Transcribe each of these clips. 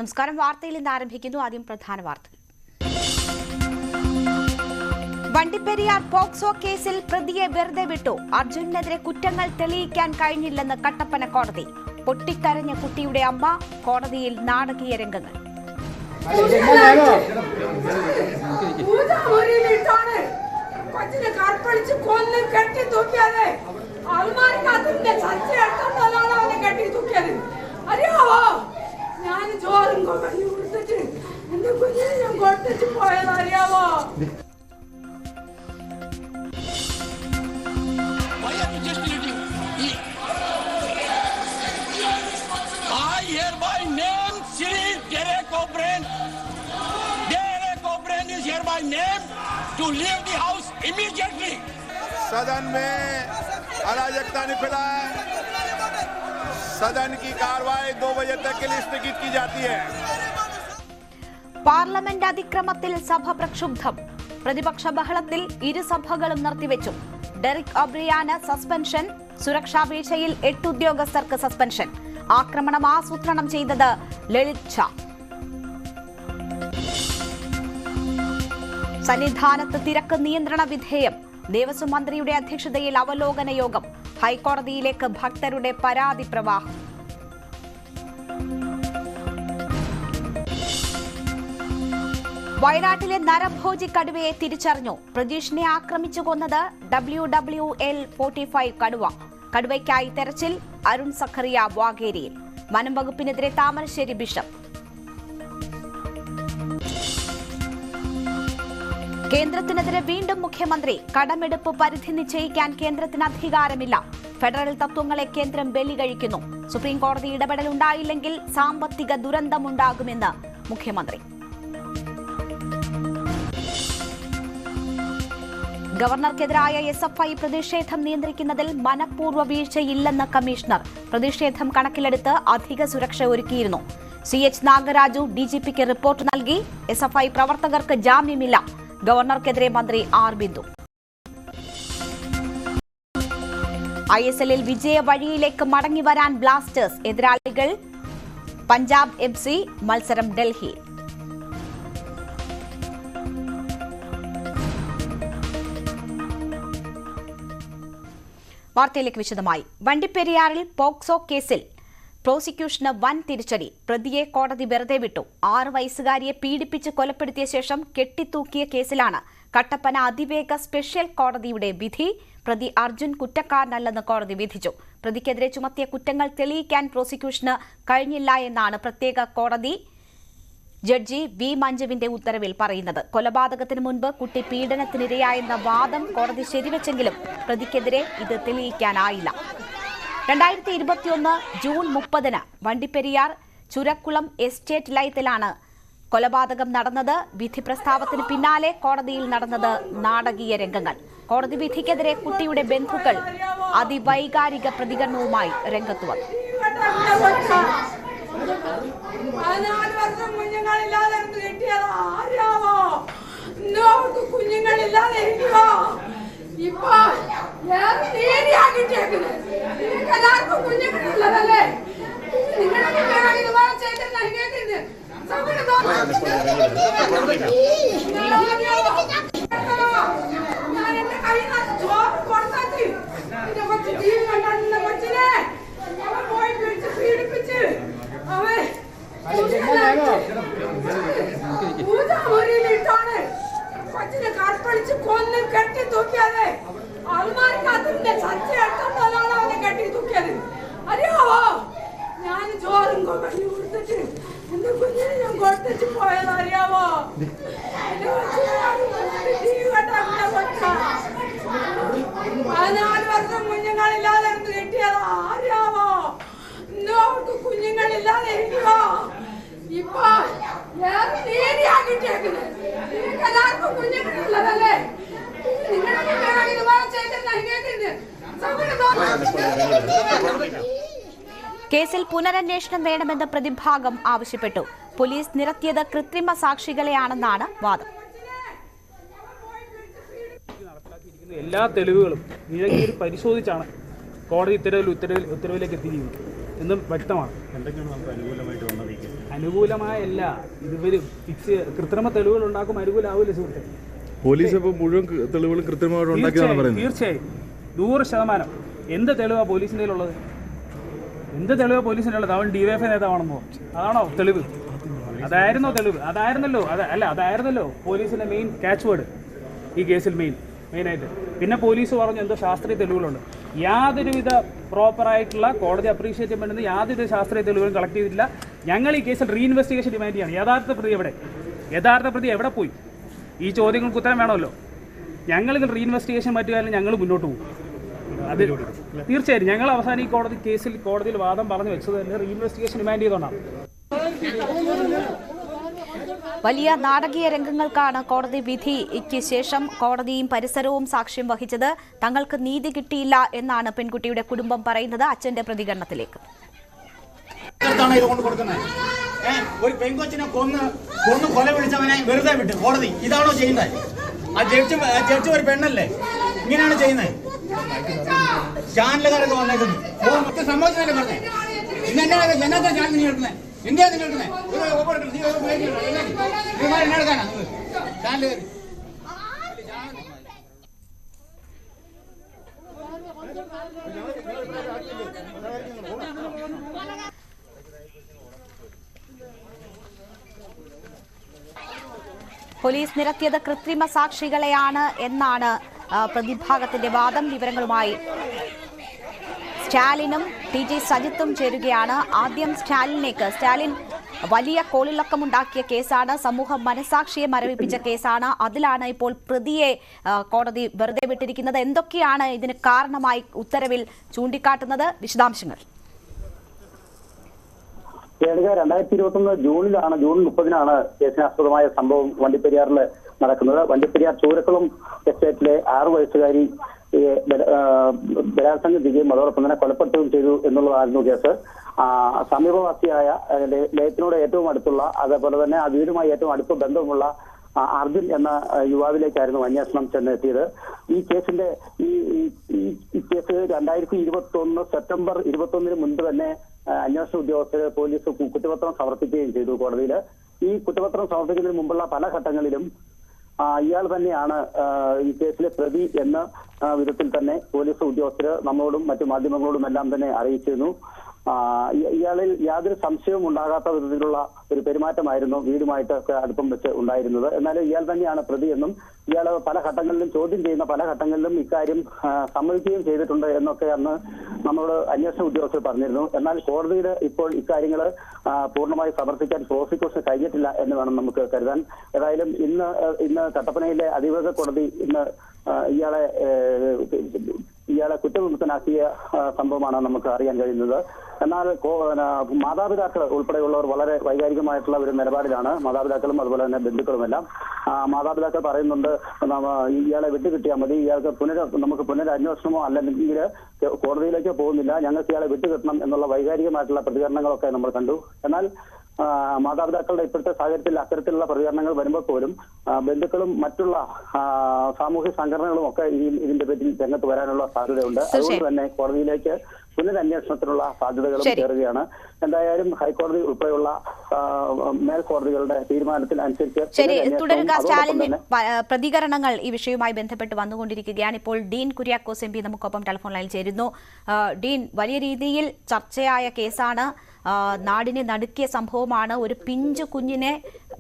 നമസ്കാരം. വാർത്തയിൽ ഇന്ന് ആരംഭിക്കുന്നു. ആദ്യം പ്രധാന വാർത്തകൾ. വണ്ടിപ്പെരിയാർ പോക്സോ കേസിൽ പ്രതിയെ വെറുതെ വിട്ടു. അർജുനെതിരെ കുറ്റങ്ങൾ തെളിയിക്കാൻ കഴിഞ്ഞില്ലെന്ന് കട്ടപ്പന കോടതി. പൊട്ടിക്കരഞ്ഞ കുട്ടിയുടെ അമ്മ. കോടതിയിൽ നാടകീയ രംഗങ്ങൾ. ഞാൻ ചോറും കൊണ്ടു കൊടുത്തിട്ട് എന്റെ കുഞ്ഞിനെ ഞാൻ കൊടുത്തിട്ട് പോയതറിയാവോ? To leave the house immediately. सदन में अराजकता ने फैलाया। सदन की कार्रवाई 2 बजे तक के लिए स्थगित की जाती है. പാർലമെന്റ് അതിക്രമത്തിൽ സഭ പ്രക്ഷുബ്ധം. പ്രതിപക്ഷ ബഹളത്തിൽ ഇരുസഭകളും നിർത്തിവെച്ചു. Derek O'Brien suspension. സുരക്ഷാ വീഴ്ചയിൽ 8 ഉദ്യോഗസ്ഥർക്ക് സസ്പെൻഷൻ. ആക്രമണം ആസൂത്രണം ചെയ്തത് ലളിത് ഷാ. സന്നിധാനത്ത് തിരക്ക് നിയന്ത്രണ വിധേയം. ദേവസ്വം മന്ത്രിയുടെ അധ്യക്ഷതയിൽ അവലോകന യോഗം. ഹൈക്കോടതിയിലേക്ക് ഭക്തരുടെ പരാതി പ്രവാഹം. വയനാട്ടിലെ നരഭോജി കടുവയെ തിരിച്ചറിഞ്ഞു. പ്രജീഷിനെ ആക്രമിച്ചു കൊന്നത് WWL-45 കടുവ. കടുവയ്ക്കായി തെരച്ചിൽ. അരുൺ സഖറിയ വാഗേരിയിൽ. വനം വകുപ്പിനെതിരെ താമരശ്ശേരി ബിഷപ്പ്. കേന്ദ്രത്തിനെതിരെ വീണ്ടും മുഖ്യമന്ത്രി. കടമെടുപ്പ് പരിധി നിശ്ചയിക്കാൻ കേന്ദ്രത്തിന് അധികാരമില്ല. ഫെഡറൽ തത്വങ്ങളെ കേന്ദ്രം ബലി കഴിക്കുന്നു. സുപ്രീം കോടതി ഇടപെടൽ ഉണ്ടായില്ലെങ്കിൽ സാമ്പത്തിക ദുരന്തമുണ്ടാകുമെന്ന് മുഖ്യമന്ത്രി. ഗവർണർക്കെതിരായ SFI പ്രതിഷേധം നിയന്ത്രിക്കുന്നതിൽ മനഃപൂർവ്വ വീഴ്ചയില്ലെന്ന് കമ്മീഷണർ. പ്രതിഷേധം കണക്കിലെടുത്ത് അധിക സുരക്ഷ ഒരുക്കിയിരുന്നു. CH നാഗരാജു DGPക്ക് റിപ്പോർട്ട് നൽകി. SFI പ്രവർത്തകർക്ക് ജാമ്യമില്ല. ഗവർണർക്കെതിരെ മന്ത്രി ആർ ബിന്ദു. ISLൽ വിജയ വഴിയിലേക്ക് മടങ്ങിവരാൻ ബ്ലാസ്റ്റേഴ്സ്. എതിരാളികൾ പഞ്ചാബ് FC. മത്സരം ഡൽഹിയിൽ. വാർത്തയിലേക്ക് വിശദമായി. വണ്ടിപ്പെരിയാറിൽ പോക്സോ കേസിൽ പ്രോസിക്യൂഷന് വൻ തിരിച്ചടി. പ്രതിയെ കോടതി വെറുതെ വിട്ടു. 6 വയസ്സുകാരിയെ പീഡിപ്പിച്ച് കൊലപ്പെടുത്തിയ ശേഷം കെട്ടിത്തൂക്കിയ കേസിലാണ് കട്ടപ്പന അതിവേഗ സ്പെഷ്യൽ കോടതിയുടെ വിധി. പ്രതി അർജുൻ കുറ്റക്കാരനല്ലെന്ന് കോടതി വിധിച്ചു. പ്രതിക്കെതിരെ ചുമത്തിയ കുറ്റങ്ങൾ തെളിയിക്കാൻ പ്രോസിക്യൂഷന് കഴിഞ്ഞില്ല എന്നാണ് പ്രത്യേക കോടതി ജഡ്ജി V മഞ്ജുവിന്റെ ഉത്തരവിൽ പറയുന്നത്. കൊലപാതകത്തിന് മുൻപ് കുട്ടി പീഡനത്തിനിരയായെന്ന വാദം കോടതി ശരിവെച്ചെങ്കിലും പ്രതിക്കെതിരെ ഇത് തെളിയിക്കാനായില്ല. 2021 ജൂൺ 30 വണ്ടിപ്പെരിയാർ ചുരക്കുളം എസ്റ്റേറ്റ് ലൈത്തിലാണ് കൊലപാതകം നടന്നത്. വിധി പ്രസ്താവത്തിന് പിന്നാലെ കോടതിയിൽ നടന്നത് നാടകീയ രംഗങ്ങൾ. കോടതി വിധിക്കെതിരെ കുട്ടിയുടെ ബന്ധുക്കൾ അതിവൈകാരിക പ്രതികരണവുമായി രംഗത്തു വന്നു. ഇപ്പൊ എല്ലാവർക്കും കുഞ്ഞുങ്ങളുള്ളതല്ലേ? ഇതുപോലെ ചെയ്തിരുന്ന ഞാൻ എന്റെ കയ്യിൽ നിന്ന് ചോറ് കൊടുത്തി എന്റെ കൊച്ചു TV കണ്ടിരുന്ന കൊച്ചിനെ അവൻ പോയി പിടിച്ച് പീഡിപ്പിച്ച് അവൻ പൂജാമുറിയിലിട്ടാണ് കൊച്ചിനെ കற்பഴിച്ച് കൊന്ന് കെട്ടി തൂക്കിയത്. അൽമാരിക്കകത്തിന്റെ സത്യ എടുത്തോണ്ടാണ് അവനെ കെട്ടി തൂക്കിയത്. അറിയാവോ? ഞാൻ ചോറും കൊണ്ടു കൊടുത്തിട്ട് എന്റെ കുഞ്ഞിനെ ഞാൻ കൊടുത്തിട്ട് പോയതറിയാവോ? എന്റെ TV കണ്ട കൊച്ച 14 വർഷം കുഞ്ഞുങ്ങളില്ലാതെ കെട്ടിയതാ. അറിയാവോ? അവർക്ക് കുഞ്ഞുങ്ങളില്ലാതെ ഇരിക്കുവോ? ഇപ്പൊ നീതിയാക്കിട്ടേക്കുന്നത്. നിങ്ങൾക്ക് എല്ലാവർക്കും കുഞ്ഞുങ്ങളുള്ളതല്ലേ? ഇതുപോലെ ചെയ്തിരുന്ന കേസിൽ പുനരന്വേഷണം വേണമെന്ന് പ്രതിഭാഗം ആവശ്യപ്പെട്ടു. പോലീസ് നിരത്തിയത് കൃത്രിമ സാക്ഷികളെയാണെന്നാണ് വാദം. എല്ലാ തെളിവുകളും നീലഗിരി പരിശോധിച്ചാണ് കോടതി ഉത്തരവിലേക്ക് എത്തിയിരിക്കുന്നത് എന്നും വ്യക്തമാണ്. അനുകൂലമായ എല്ലാ ഇവരും ഫിക്സ് കൃത്രിമ തെളിവുകൾ ഉണ്ടാക്കും അനുകൂലമാവില്ല സുഹൃത്തെ. പോലീസ് ഇപ്പോൾ മുഴുവൻ തെളിവുകളും കൃത്യമായിട്ട് ഉണ്ടാക്കിയാണ് പറയുന്നത്. തീർച്ചയായും 100%. എന്ത് തെളിവാണ് പോലീസിൻ്റെ ഉള്ളത്? എന്ത് തെളിവാണ് പോലീസിൻ്റെ ഉള്ളത്? അവൻ DYFI നേതാവാണെന്നോ? അതാണോ തെളിവ്? അതായിരുന്നോ തെളിവ്? അതായിരുന്നല്ലോ പോലീസിന്റെ മെയിൻ ക്യാച്ച് വേർഡ് ഈ കേസിൽ മെയിനായിട്ട്. പിന്നെ പോലീസ് പറഞ്ഞു എന്തോ ശാസ്ത്രീയ തെളിവുകളുണ്ട്. യാതൊരുവിധ പ്രോപ്പറായിട്ടുള്ള കോടതി അപ്രീഷിയേറ്റ് ചെയ്യാൻ പറ്റുന്ന യാതൊരു ശാസ്ത്രീയ തെളിവുകളും കളക്ട് ചെയ്തിട്ടില്ല. ഞങ്ങൾ ഈ കേസിൽ റീഇൻവെസ്റ്റിഗേഷൻ ഡിമാൻഡ് ചെയ്യാണ്. യഥാർത്ഥ പ്രതി എവിടെ പോയി? ഈ ചോദ്യങ്ങൾക്ക് ഉത്തരം വേണമല്ലോ. ഞങ്ങളിതിൽ റീഇൻവെസ്റ്റിഗേഷൻ പറ്റുകയാണെങ്കിൽ ഞങ്ങൾ മുന്നോട്ട് പോകും. അത് തീർച്ചയായും ഞങ്ങൾ അവസാനം ഈ കോടതിയിൽ വാദം പറഞ്ഞു വെച്ചത് തന്നെ റീഇൻവെസ്റ്റിഗേഷൻ ഡിമാൻഡ് ചെയ്തുകൊണ്ടാണ്. വലിയ നാടകീയ രംഗങ്ങൾക്കാണ് കോടതി വിധിക്ക് ശേഷം കോടതിയും പരിസരവും സാക്ഷ്യം വഹിച്ചത്. തങ്ങൾക്ക് നീതി കിട്ടിയില്ല എന്നാണ് പെൺകുട്ടിയുടെ കുടുംബം പറയുന്നത്. അച്ഛന്റെ പ്രതികരണത്തിലേക്ക്. ഒരു പെൺകൊച്ചിനെ കൊന്ന് കൊല വിളിച്ചവനെ വെറുതെ വിട്ട് കോടതി ഇതാണോ ചെയ്യുന്നത്? ആ ജഡ്ജി ഒരു പെണ്ണല്ലേ? ഇങ്ങനെയാണ് ചെയ്യുന്നത്? ചാനലുകാരൊക്കെ വന്നേക്കുന്നു. സംഭവിച്ചതല്ലേ പറഞ്ഞേ? ഇന്നെന്നാ ചാനൽ നീ എടുക്കുന്നത്? എന്തിനാ നിങ്ങൾ എടുക്കുന്നത്? എടുക്കാനാ ചാനൽ? പോലീസ് നിരത്തിയത് കൃത്രിമ സാക്ഷികളെയാണ് എന്നാണ് പ്രതിഭാഗത്തിന്റെ വാദം. വിവരങ്ങളുമായി സ്റ്റാലിനും TG സജിത്തും ചേരുകയാണ്. ആദ്യം സ്റ്റാലിൻ വലിയ കോളിളക്കമുണ്ടാക്കിയ കേസാണ്. സമൂഹ മനസാക്ഷിയെ മരവിപ്പിച്ച കേസാണ്. അതിലാണ് ഇപ്പോൾ പ്രതിയെ കോടതി വെറുതെ വിട്ടിരിക്കുന്നത്. എന്തൊക്കെയാണ് ഇതിന് കാരണമായി ഉത്തരവിൽ ചൂണ്ടിക്കാട്ടുന്നത്? വിശദാംശങ്ങൾ. 2021 ജൂണിലാണ്, ജൂൺ 30-നാണ് കേസിനാസ്പദമായ സംഭവം വണ്ടിപ്പെരിയാറിൽ നടക്കുന്നത്. വണ്ടിപ്പെരിയാർ ചൂരക്കുളം എസ്റ്റേറ്റിലെ 6 വയസ്സുകാരി ബലാത്സംഗം ചെയ്യുകയും അതോടൊപ്പം തന്നെ കൊലപ്പെടുത്തുകയും ചെയ്തു എന്നുള്ളതായിരുന്നു കേസ്. സമീപവാസിയായ ലയത്തിനോട് ഏറ്റവും അടുത്തുള്ള, അതേപോലെ തന്നെ ആ വീടുമായി ഏറ്റവും അടുത്ത ബന്ധമുള്ള അർജുൻ എന്ന യുവാവിലേക്കായിരുന്നു അന്വേഷണം ചെന്നെത്തിയത്. ഈ കേസിന്റെ ഈ കേസ് 2021 സെപ്റ്റംബർ 21 മുൻപ് തന്നെ അന്വേഷണ ഉദ്യോഗസ്ഥർ പോലീസ് കുറ്റപത്രം സമർപ്പിക്കുകയും ചെയ്തു കോടതിയിൽ. ഈ കുറ്റപത്രം സമർപ്പിക്കുന്നതിന് മുമ്പുള്ള പല ഘട്ടങ്ങളിലും ഇയാൾ തന്നെയാണ് ഈ കേസിലെ പ്രതി എന്ന വിധത്തിൽ തന്നെ പോലീസ് ഉദ്യോഗസ്ഥർ നമ്മളോടും മറ്റു മാധ്യമങ്ങളോടും എല്ലാം തന്നെ അറിയിച്ചിരുന്നു. ഇയാളിൽ യാതൊരു സംശയവും ഉണ്ടാകാത്ത വിധത്തിലുള്ള ഒരു പെരുമാറ്റമായിരുന്നു വീടുമായിട്ടൊക്കെ അടുപ്പം വെച്ച് ഉണ്ടായിരുന്നത്. എന്നാലും ഇയാൾ തന്നെയാണ് പ്രതി എന്നും ഇയാൾ പല ഘട്ടങ്ങളിലും ചോദ്യം ചെയ്യുന്ന പല ഘട്ടങ്ങളിലും ഇക്കാര്യം സമ്മതിക്കുകയും ചെയ്തിട്ടുണ്ട് എന്നൊക്കെ അന്ന് നമ്മളോട് അന്വേഷണ ഉദ്യോഗസ്ഥർ പറഞ്ഞിരുന്നു. എന്നാൽ കോടതിയിൽ ഇപ്പോൾ ഇക്കാര്യങ്ങൾ പൂർണ്ണമായി സമർപ്പിക്കാൻ പ്രോസിക്യൂഷൻ കഴിഞ്ഞിട്ടില്ല എന്ന് വേണം നമുക്ക് കരുതാൻ. ഏതായാലും ഇന്ന് കട്ടപ്പനയിലെ അതിവേഗ കോടതി ഇന്ന് ഇയാളെ കുറ്റവിമുക്തനാക്കിയ സംഭവമാണ് നമുക്ക് അറിയാൻ കഴിയുന്നത്. എന്നാൽ മാതാപിതാക്കൾ ഉൾപ്പെടെയുള്ളവർ വളരെ വൈകാരികമായിട്ടുള്ള ഒരു നിലപാടിലാണ്. മാതാപിതാക്കളും അതുപോലെ തന്നെ ബന്ധുക്കളുമെല്ലാം. മാതാപിതാക്കൾ പറയുന്നുണ്ട് ഇയാളെ വിട്ടുകിട്ടിയാൽ മതി, ഇയാൾക്ക് നമുക്ക് പുനരന്വേഷണമോ അല്ലെങ്കിൽ കോടതിയിലേക്കോ പോകുന്നില്ല, ഞങ്ങൾക്ക് ഇയാളെ വിട്ടുകിട്ടണം എന്നുള്ള വൈകാരികമായിട്ടുള്ള പ്രതികരണങ്ങളൊക്കെ നമ്മൾ കണ്ടു. എന്നാൽ മാതാപിതാക്കളുടെ ഇപ്പോഴത്തെ സാഹചര്യത്തിൽ അത്തരത്തിലുള്ള പ്രതികരണങ്ങൾ വരുമ്പോൾ പോലും ബന്ധുക്കളും മറ്റുള്ള സാമൂഹ്യ സംഘടനകളും ഒക്കെ ഇതിന്റെ പേരിൽ രംഗത്ത് വരാനുള്ള സാധ്യതയുണ്ട്. അതുകൊണ്ട് തന്നെ കോടതിയിലേക്ക് പുനരന്വേഷണത്തിനുള്ള സാധ്യതകളും കയറുകയാണ്. എന്തായാലും ഹൈക്കോടതി ഉൾപ്പെടെയുള്ള മേൽക്കോടതികളുടെ തീരുമാനത്തിൽ അനുസരിച്ച് തുടരുക. സ്റ്റാലിന്റെ പ്രതികരണങ്ങൾ ഈ വിഷയവുമായി ബന്ധപ്പെട്ട് വന്നുകൊണ്ടിരിക്കുകയാണ്. ഇപ്പോൾ ഡീൻ കുര്യാക്കോസ് MP നമുക്കൊപ്പം ടെലിഫോൺ ലൈനിൽ ചേരുന്നു. ഡീൻ, വലിയ രീതിയിൽ ചർച്ചയായ കേസാണ്. നാടിനെ നടുക്കിയ സംഭവമാണ്. ഒരു പിഞ്ചു കുഞ്ഞിനെ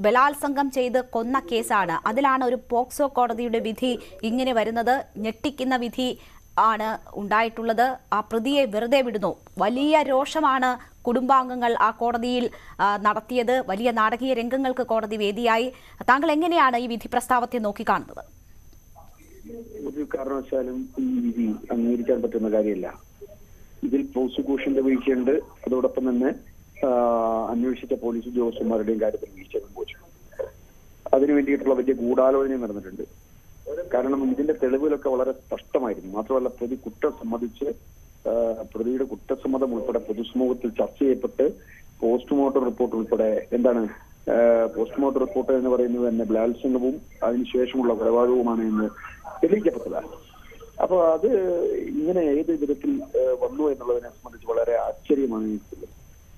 ബലാത്സംഗം ചെയ്ത് കൊന്ന കേസാണ്. അതിലാണ് ഒരു പോക്സോ കോടതിയുടെ വിധി ഇങ്ങനെ വരുന്നത്. ഞെട്ടിക്കുന്ന വിധി ആണ് ഉണ്ടായിട്ടുള്ളത്. ആ പ്രതിയെ വെറുതെ വിടുന്നു. വലിയ രോഷമാണ് കുടുംബാംഗങ്ങൾ ആ കോടതിയിൽ നടത്തിയത്. വലിയ നാടകീയ രംഗങ്ങൾക്ക് കോടതി വേദിയായി. താങ്കൾ എങ്ങനെയാണ് ഈ വിധി പ്രസ്താവത്തെ നോക്കിക്കാണുന്നത്? ഒരു കാരണവശാലും ഈ വിധി അംഗീകരിക്കാൻ പറ്റുന്ന കാര്യമല്ല. ഇതിൽ പ്രോസിക്യൂഷന്റെ വീഴ്ചയുണ്ട്, അതോടൊപ്പം തന്നെ അന്വേഷിച്ച പോലീസ് ഉദ്യോഗസ്ഥന്മാരുടെയും കാര്യത്തിൽ വീഴ്ച സംഭവിച്ചു. അതിനു വേണ്ടിയിട്ടുള്ള വലിയ ഗൂഢാലോചന നടന്നിട്ടുണ്ട്. കാരണം ഇതിന്റെ തെളിവുകളൊക്കെ വളരെ സ്പഷ്ടമായിരുന്നു. മാത്രമല്ല പ്രതി കുറ്റം സമ്മതിച്ച് പ്രതിയുടെ കുറ്റസമ്മതം ഉൾപ്പെടെ പൊതുസമൂഹത്തിൽ ചർച്ച ചെയ്യപ്പെട്ട് പോസ്റ്റ്മോർട്ടം റിപ്പോർട്ട് ഉൾപ്പെടെ പോസ്റ്റ്മോർട്ടം റിപ്പോർട്ട് എന്ന് പറയുന്നത് തന്നെ ബലാത്സംഗവും അതിനുശേഷമുള്ള കൊലപാതകവുമാണ് എന്ന് തെളിയിക്കപ്പെട്ടതാണ്. അപ്പൊ അത് ഇങ്ങനെ ഏത് വിധത്തിൽ വന്നു എന്നുള്ളതിനെ സംബന്ധിച്ച് വളരെ ആശ്ചര്യമാണ്.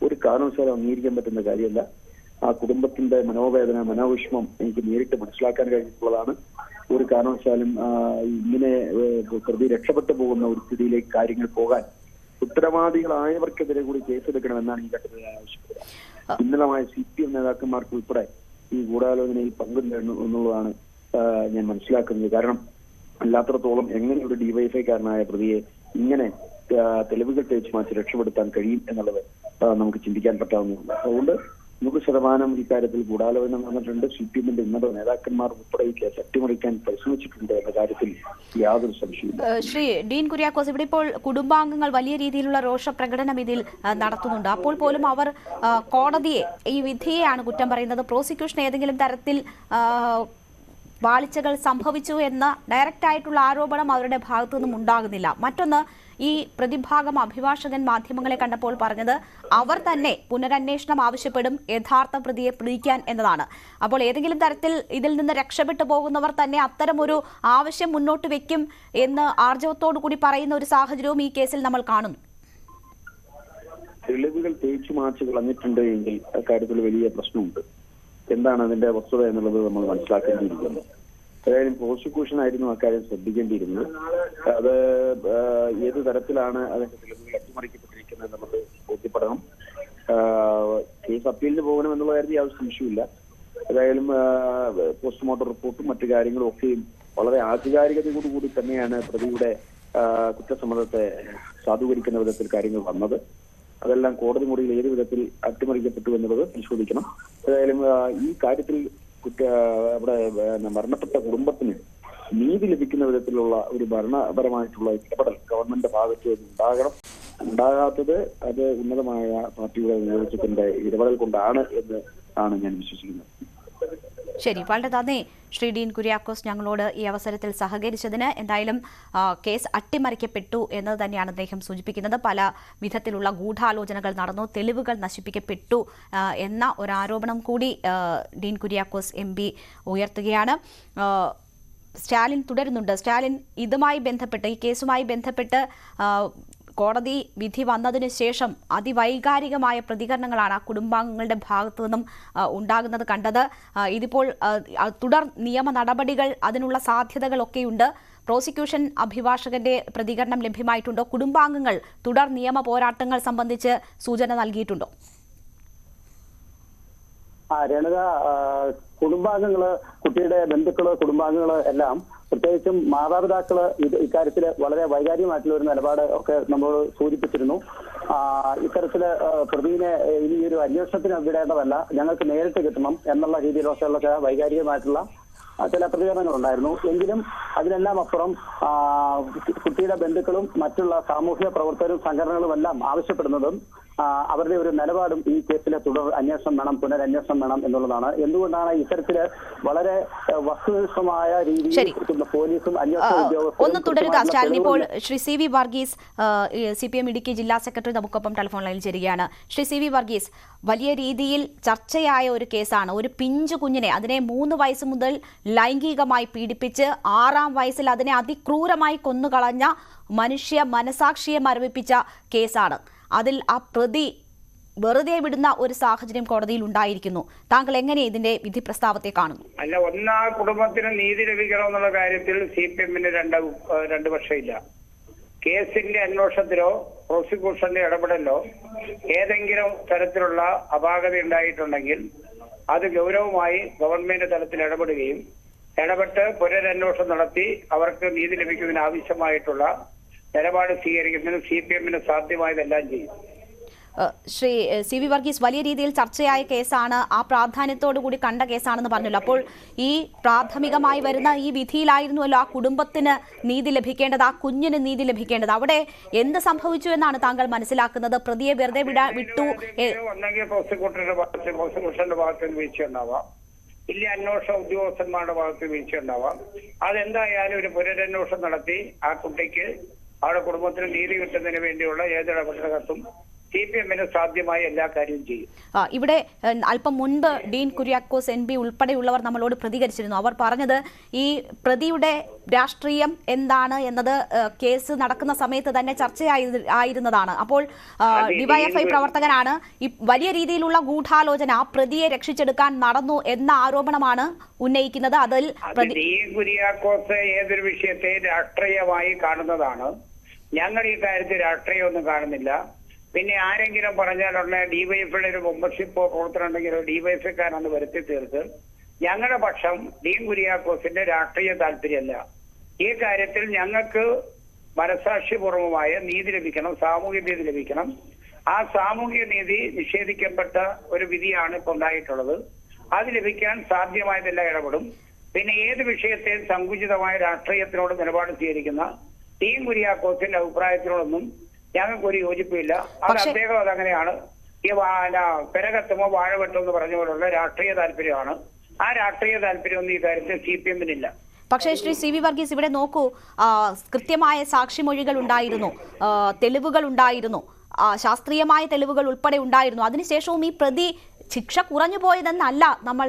ഒരു കാരണവശാലും അംഗീകരിക്കാൻ പറ്റുന്ന കാര്യമല്ല. ആ കുടുംബത്തിന്റെ മനോവേദന, മനോവിഷമം എനിക്ക് നേരിട്ട് മനസ്സിലാക്കാൻ കഴിഞ്ഞിട്ടുള്ളതാണ്. ഒരു കാരണവശാലും ഇങ്ങനെ പ്രതി രക്ഷപ്പെട്ടു പോകുന്ന ഒരു സ്ഥിതിയിലേക്ക് കാര്യങ്ങൾ പോകാൻ ഉത്തരവാദികളായവർക്കെതിരെ കൂടി കേസെടുക്കണമെന്നാണ് ഈ ഘട്ടത്തിൽ ആവശ്യപ്പെടുന്നത്. ഉന്നതമായ CPM നേതാക്കന്മാർക്ക് ഉൾപ്പെടെ ഈ ഗൂഢാലോചനയിൽ പങ്കുണ്ട് എന്നുള്ളതാണ് ഞാൻ മനസ്സിലാക്കുന്നത്. കാരണം അല്ലാത്രത്തോളം എങ്ങനെ ഒരു ഡിവൈഎഫ്ഐക്കാരനായ പ്രതിയെ ഇങ്ങനെ തെളിവുകൾ തേച്ച് മാറ്റി രക്ഷപ്പെടുത്താൻ കഴിയും എന്നുള്ളത് നമുക്ക് ചിന്തിക്കാൻ പറ്റാവുന്നതാണ്. അതുകൊണ്ട് 100% ഇക്കാര്യത്തിൽ ഗൂഢാലോചന നടന്നിട്ടുണ്ട്. CPMന്റെ ഉന്നത നേതാക്കന്മാർ ഉൾപ്പെടെ ഈ കേസ് അട്ടിമറിക്കാൻ പരിശ്രമിച്ചിട്ടുണ്ട് എന്ന കാര്യത്തിൽ യാതൊരു സംശയമില്ല. ശ്രീ ഡീൻ കുര്യാക്കോസ്, ഇവിടെ ഇപ്പോൾ കുടുംബാംഗങ്ങൾ വലിയ രീതിയിലുള്ള രോഷപ്രകടനം ഇതിൽ നടത്തുന്നുണ്ട്. അപ്പോൾ പോലും അവർ കോടതിയെ, ഈ വിധിയെയാണ് കുറ്റം പറയുന്നത്. പ്രോസിക്യൂഷൻ ഏതെങ്കിലും തരത്തിൽ വാളിച്ചകൾ സംഭവിച്ചു എന്ന ഡയറക്റ്റ് ആയിട്ടുള്ള ആരോപണം അവരുടെ ഭാഗത്തു നിന്നും ഉണ്ടാകുന്നില്ല. മറ്റൊന്ന്, ഈ പ്രതിഭാഗം അഭിഭാഷകൻ മാധ്യമങ്ങളെ കണ്ടപ്പോൾ പറഞ്ഞത് അവർ തന്നെ പുനരന്വേഷണം ആവശ്യപ്പെടും യഥാർത്ഥ പ്രതിയെ പിടിക്കാൻ എന്നതാണ്. അപ്പോൾ ഏതെങ്കിലും തരത്തിൽ ഇതിൽ നിന്ന് രക്ഷപ്പെട്ടു പോകുന്നവർ തന്നെ അത്തരമൊരു ആവശ്യം മുന്നോട്ട് വെക്കും എന്ന് ആർജവത്തോടു കൂടി പറയുന്ന ഒരു സാഹചര്യവും ഈ കേസിൽ നമ്മൾ കാണുന്നു. തെളിവുകൾ തേച്ചു മാച്ച് കളഞ്ഞിട്ടുണ്ട് എങ്കിൽ അക്കാര്യത്തിൽ വലിയ പ്രശ്നമുണ്ട്. എന്താണ് അതിന്റെ വസ്തുത എന്നുള്ളത് നമ്മൾ മനസ്സിലാക്കേണ്ടിയിരിക്കുന്നു. ഏതായാലും പ്രോസിക്യൂഷൻ ആയിരുന്നു അക്കാര്യം ശ്രദ്ധിക്കേണ്ടിയിരുന്നത്. അത് ഏത് തരത്തിലാണ് അതിന്റെ തെളിവുകൾ അട്ടിമറിക്കപ്പെട്ടിരിക്കുന്നത് എന്നുള്ളത് ബോധ്യപ്പെടണം. കേസ് അപ്പീലിന് പോകണം എന്നുള്ള കാര്യത്തിൽ യാതൊരു സംശയമില്ല. ഏതായാലും പോസ്റ്റ്മോർട്ടം റിപ്പോർട്ടും മറ്റു കാര്യങ്ങളും ഒക്കെയും വളരെ ആധികാരികതയോടുകൂടി തന്നെയാണ് പ്രതിയുടെ കുറ്റസമ്മതത്തെ സാധൂകരിക്കുന്ന വിധത്തിൽ കാര്യങ്ങൾ വന്നത്. അതെല്ലാം കോടതി മുറിയിൽ ഏത് വിധത്തിൽ അട്ടിമറിക്കപ്പെട്ടു എന്നുള്ളത് പരിശോധിക്കണം. ഏതായാലും ഈ കാര്യത്തിൽ അവിടെ മരണപ്പെട്ട കുടുംബത്തിന് നീതി ലഭിക്കുന്ന വിധത്തിലുള്ള ഒരു ഭരണപരമായിട്ടുള്ള ഇടപെടൽ ഗവൺമെന്റ് ഭാഗത്ത് ഉണ്ടാകാത്തത് അത് ഉന്നതമായ പാർട്ടിയുടെ നേതൃത്വത്തിന്റെ ഇടപെടൽ കൊണ്ടാണ് എന്ന് ആണ് ഞാൻ വിശ്വസിക്കുന്നത്. ശരി, വളരെ നന്ദി ശ്രീ ഡീൻ കുര്യാക്കോസ് ഞങ്ങളോട് ഈ അവസരത്തിൽ സഹകരിച്ചതിന്. എന്തായാലും കേസ് അട്ടിമറിക്കപ്പെട്ടു എന്ന് തന്നെയാണ് അദ്ദേഹം സൂചിപ്പിക്കുന്നത്. പല വിധത്തിലുള്ള ഗൂഢാലോചനകൾ നടന്നു, തെളിവുകൾ നശിപ്പിക്കപ്പെട്ടു എന്ന ഒരാരോപണം കൂടി ഡീൻ കുര്യാക്കോസ് MP ഉയർത്തുകയാണ്. സ്റ്റാലിൻ തുടരുന്നുണ്ട്. സ്റ്റാലിൻ, ഇതുമായി ബന്ധപ്പെട്ട്, ഈ കേസുമായി ബന്ധപ്പെട്ട് കോടതി വിധി വന്നതിന് ശേഷം അതിവൈകാരികമായ പ്രതികരണങ്ങളാണ് ആ കുടുംബാംഗങ്ങളുടെ ഭാഗത്തു നിന്നും ഉണ്ടാകുന്നത് കണ്ടത്. ഇതിപ്പോൾ തുടർ നിയമ നടപടികൾ, അതിനുള്ള സാധ്യതകളൊക്കെയുണ്ട്. പ്രോസിക്യൂഷൻ അഭിഭാഷകന്റെ പ്രതികരണം ലഭ്യമായിട്ടുണ്ടോ? കുടുംബാംഗങ്ങൾ തുടർ നിയമ പോരാട്ടങ്ങൾ സംബന്ധിച്ച് സൂചന നൽകിയിട്ടുണ്ടോ? രേണുക, കുടുംബാംഗങ്ങള്, കുട്ടിയുടെ ബന്ധുക്കള്, കുടുംബാംഗങ്ങള് എല്ലാം, പ്രത്യേകിച്ചും മാതാപിതാക്കള് ഇക്കാര്യത്തില് വളരെ വൈകാരികമായിട്ടുള്ള ഒരു നിലപാട് ഒക്കെ നമ്മളോട് സൂചിപ്പിച്ചിരുന്നു. ഇത്തരത്തില് പ്രതിനെ ഇനി ഒരു അന്വേഷണത്തിന് വിടേണ്ടതല്ല, ഞങ്ങൾക്ക് നേരിട്ട് കിട്ടണം എന്നുള്ള രീതിയിലൊക്കെയുള്ള വൈകാരികമായിട്ടുള്ള ചില പ്രതികരണങ്ങളുണ്ടായിരുന്നു. എങ്കിലും അതിനെല്ലാം അപ്പുറം കുട്ടിയുടെ ബന്ധുക്കളും മറ്റുള്ള സാമൂഹിക പ്രവർത്തകരും സംഘടനകളും എല്ലാം ആവശ്യപ്പെടുന്നതും അവരുടെ ഒരു നിലപാടും ഈ കേസിലെ തുടർ അന്വേഷണം വേണം, പുനരന്വേഷണം വേണം എന്നുള്ളതാണ്. എന്തുകൊണ്ടാണ് ഇത്തരത്തില് വളരെ വസ്തുനിഷ്ഠമായ രീതിയിൽ പോലീസും അന്വേഷണ ഉദ്യോഗസ്ഥരും ഒന്ന് തുടരുക സ്റ്റാലിൻ. ഇപ്പോൾ ശ്രീ CV വർഗീസ്, CPM ഇടുക്കി ജില്ലാ സെക്രട്ടറി നമുക്കൊപ്പം ടെലിഫോൺ ലൈനിൽ ചേരുകയാണ്. ശ്രീ CV വർഗീസ്, വലിയ രീതിയിൽ ചർച്ചയായ ഒരു കേസാണ്. ഒരു പിഞ്ചു കുഞ്ഞിനെ, അതിനെ 3 വയസ്സ് മുതൽ ലൈംഗികമായി പീഡിപ്പിച്ച് 6ാം വയസ്സിൽ അതിനെ അതിക്രൂരമായി കൊന്നുകളഞ്ഞ മനുഷ്യ മനസാക്ഷിയെ മരവിപ്പിച്ച കേസാണ്. അതിൽ ആ പ്രതി വെറുതെ വിടുന്ന ഒരു സാഹചര്യം കോടതിയിൽ ഉണ്ടായിരിക്കുന്നു. താങ്കൾ എങ്ങനെ ഇതിന്റെ വിധി പ്രസ്താവത്തെ കാണുന്നു? അല്ല, ആ കുടുംബത്തിന് നീതി ലഭിക്കണമെന്നുള്ള കാര്യത്തിൽ CPMന് രണ്ട് പക്ഷമില്ല. കേസിന്റെ അന്വേഷണത്തിലോ പ്രോസിക്യൂഷന്റെ ഇടപെടലോ ഏതെങ്കിലും തരത്തിലുള്ള അപാകത ഉണ്ടായിട്ടുണ്ടെങ്കിൽ അത് ഗൗരവമായി ഗവൺമെന്റ് തലത്തിൽ ഇടപെട്ട് പുനരന്വേഷണം നടത്തി അവർക്ക് നീതി ലഭിക്കുന്നതിന് ആവശ്യമായിട്ടുള്ള നിലപാട് സ്വീകരിക്കുന്നതിന് CPMന് സാധ്യമായതെല്ലാം ചെയ്യും. ശ്രീ CV വർഗീസ്, വലിയ രീതിയിൽ ചർച്ചയായ കേസാണ്, ആ പ്രാധാന്യത്തോടു കൂടി കണ്ട കേസാണെന്ന് പറഞ്ഞല്ലോ. അപ്പോൾ ഈ പ്രാഥമികമായി വരുന്ന ഈ വിധിയിലായിരുന്നുവല്ലോ ആ കുടുംബത്തിന് നീതി ലഭിക്കേണ്ടത്, ആ കുഞ്ഞിന് നീതി ലഭിക്കേണ്ടത്. അവിടെ എന്ത് സംഭവിച്ചു എന്നാണ് താങ്കൾ മനസ്സിലാക്കുന്നത്? പ്രതിയെ വെറുതെ വിട്ടു? ഒന്നെങ്കിൽ പ്രോസിക്യൂഷന്റെ ഭാഗത്ത് വീഴ്ച ഉണ്ടാവാം, ഇല്ല അന്വേഷണ ഉദ്യോഗസ്ഥന്മാരുടെ ഭാഗത്ത് വീഴ്ച ഉണ്ടാവാം. അതെന്തായാലും ഒരു പുനരന്വേഷണം നടത്തി ആ കുട്ടിക്ക് അവരുടെ കുടുംബത്തിന് നീതി കിട്ടുന്നതിന് വേണ്ടിയുള്ള ഏത് ഇടപെടലും CPM-ന് സാധ്യമായ എല്ലാ കാര്യവും ചെയ്യും. ഇവിടെ അല്പം മുൻപ് ഡീൻ കുര്യാക്കോസ് NP ഉൾപ്പെടെയുള്ളവർ നമ്മളോട് പ്രതികരിച്ചിരുന്നു. അവർ പറഞ്ഞത് ഈ പ്രതിയുടെ രാഷ്ട്രീയം എന്താണ് എന്നത് കേസ് നടക്കുന്ന സമയത്ത് തന്നെ ചർച്ചയായിരുന്നതാണ്. അപ്പോൾ ഡിവൈഎഫ്ഐ പ്രവർത്തകനാണ് ഈ വലിയ രീതിയിലുള്ള ഗൂഢാലോചന ആ പ്രതിയെ രക്ഷിച്ചെടുക്കാൻ നടന്നു എന്ന ആരോപണമാണ് ഉന്നയിക്കുന്നത്. അതിൽ ഡീൻ കുര്യാക്കോസ് ഏതൊരു വിഷയത്തെ രാഷ്ട്രീയമായി കാണുന്നതാണ്. ഞങ്ങൾ ഈ കാര്യത്തിൽ രാഷ്ട്രീയമൊന്നും കാണുന്നില്ല. പിന്നെ ആരെങ്കിലും പറഞ്ഞാലുള്ള ഡിവൈഎഫ്ഐയുടെ ഒരു മെമ്പർഷിപ്പോ പ്രവർത്തനമുണ്ടെങ്കിലോ ഡിവൈഎഫ്ഐക്കാരാണെന്ന് വരുത്തി തീർത്ത് ഞങ്ങളുടെ പക്ഷം ഡീൻ കുര്യാക്കോസിന്റെ രാഷ്ട്രീയ താല്പര്യമല്ല. ഈ കാര്യത്തിൽ ഞങ്ങൾക്ക് മനസാക്ഷിപൂർവമായ നീതി ലഭിക്കണം, സാമൂഹ്യ നീതി ലഭിക്കണം. ആ സാമൂഹ്യ നീതി നിഷേധിക്കപ്പെട്ട ഒരു വിധിയാണ് ഇപ്പോൾ ഉണ്ടായിട്ടുള്ളത്. അത് ലഭിക്കാൻ സാധ്യമായതെല്ലാം ഇടപെടും. പിന്നെ ഏത് വിഷയത്തെയും സങ്കുചിതമായ രാഷ്ട്രീയത്തിനോട് നിലപാട് സ്വീകരിക്കുന്ന ഡീൻ കുര്യാക്കോസിന്റെ അഭിപ്രായത്തിനോടൊന്നും ഞങ്ങൾക്കൊരു യോജിപ്പില്ല. അത് അദ്ദേഹം അതങ്ങനെയാണ്. ഈ പെരകത്തുമോ വാഴവെട്ടോ എന്ന് പറഞ്ഞ പോലുള്ള രാഷ്ട്രീയ താല്പര്യമാണ്. ആ രാഷ്ട്രീയ താല്പര്യമൊന്നും ഈ കാര്യത്തിൽ CPM-നില്ല. പക്ഷേ ശ്രീ CV വർഗീസ്, ഇവിടെ നോക്കൂ, കൃത്യമായ സാക്ഷിമൊഴികൾ ഉണ്ടായിരുന്നു, തെളിവുകൾ ഉണ്ടായിരുന്നു, ശാസ്ത്രീയമായ തെളിവുകൾ ഉൾപ്പെടെ ഉണ്ടായിരുന്നു. അതിനുശേഷവും ഈ പ്രതി ശിക്ഷ കുറഞ്ഞു പോയതെന്നല്ല നമ്മൾ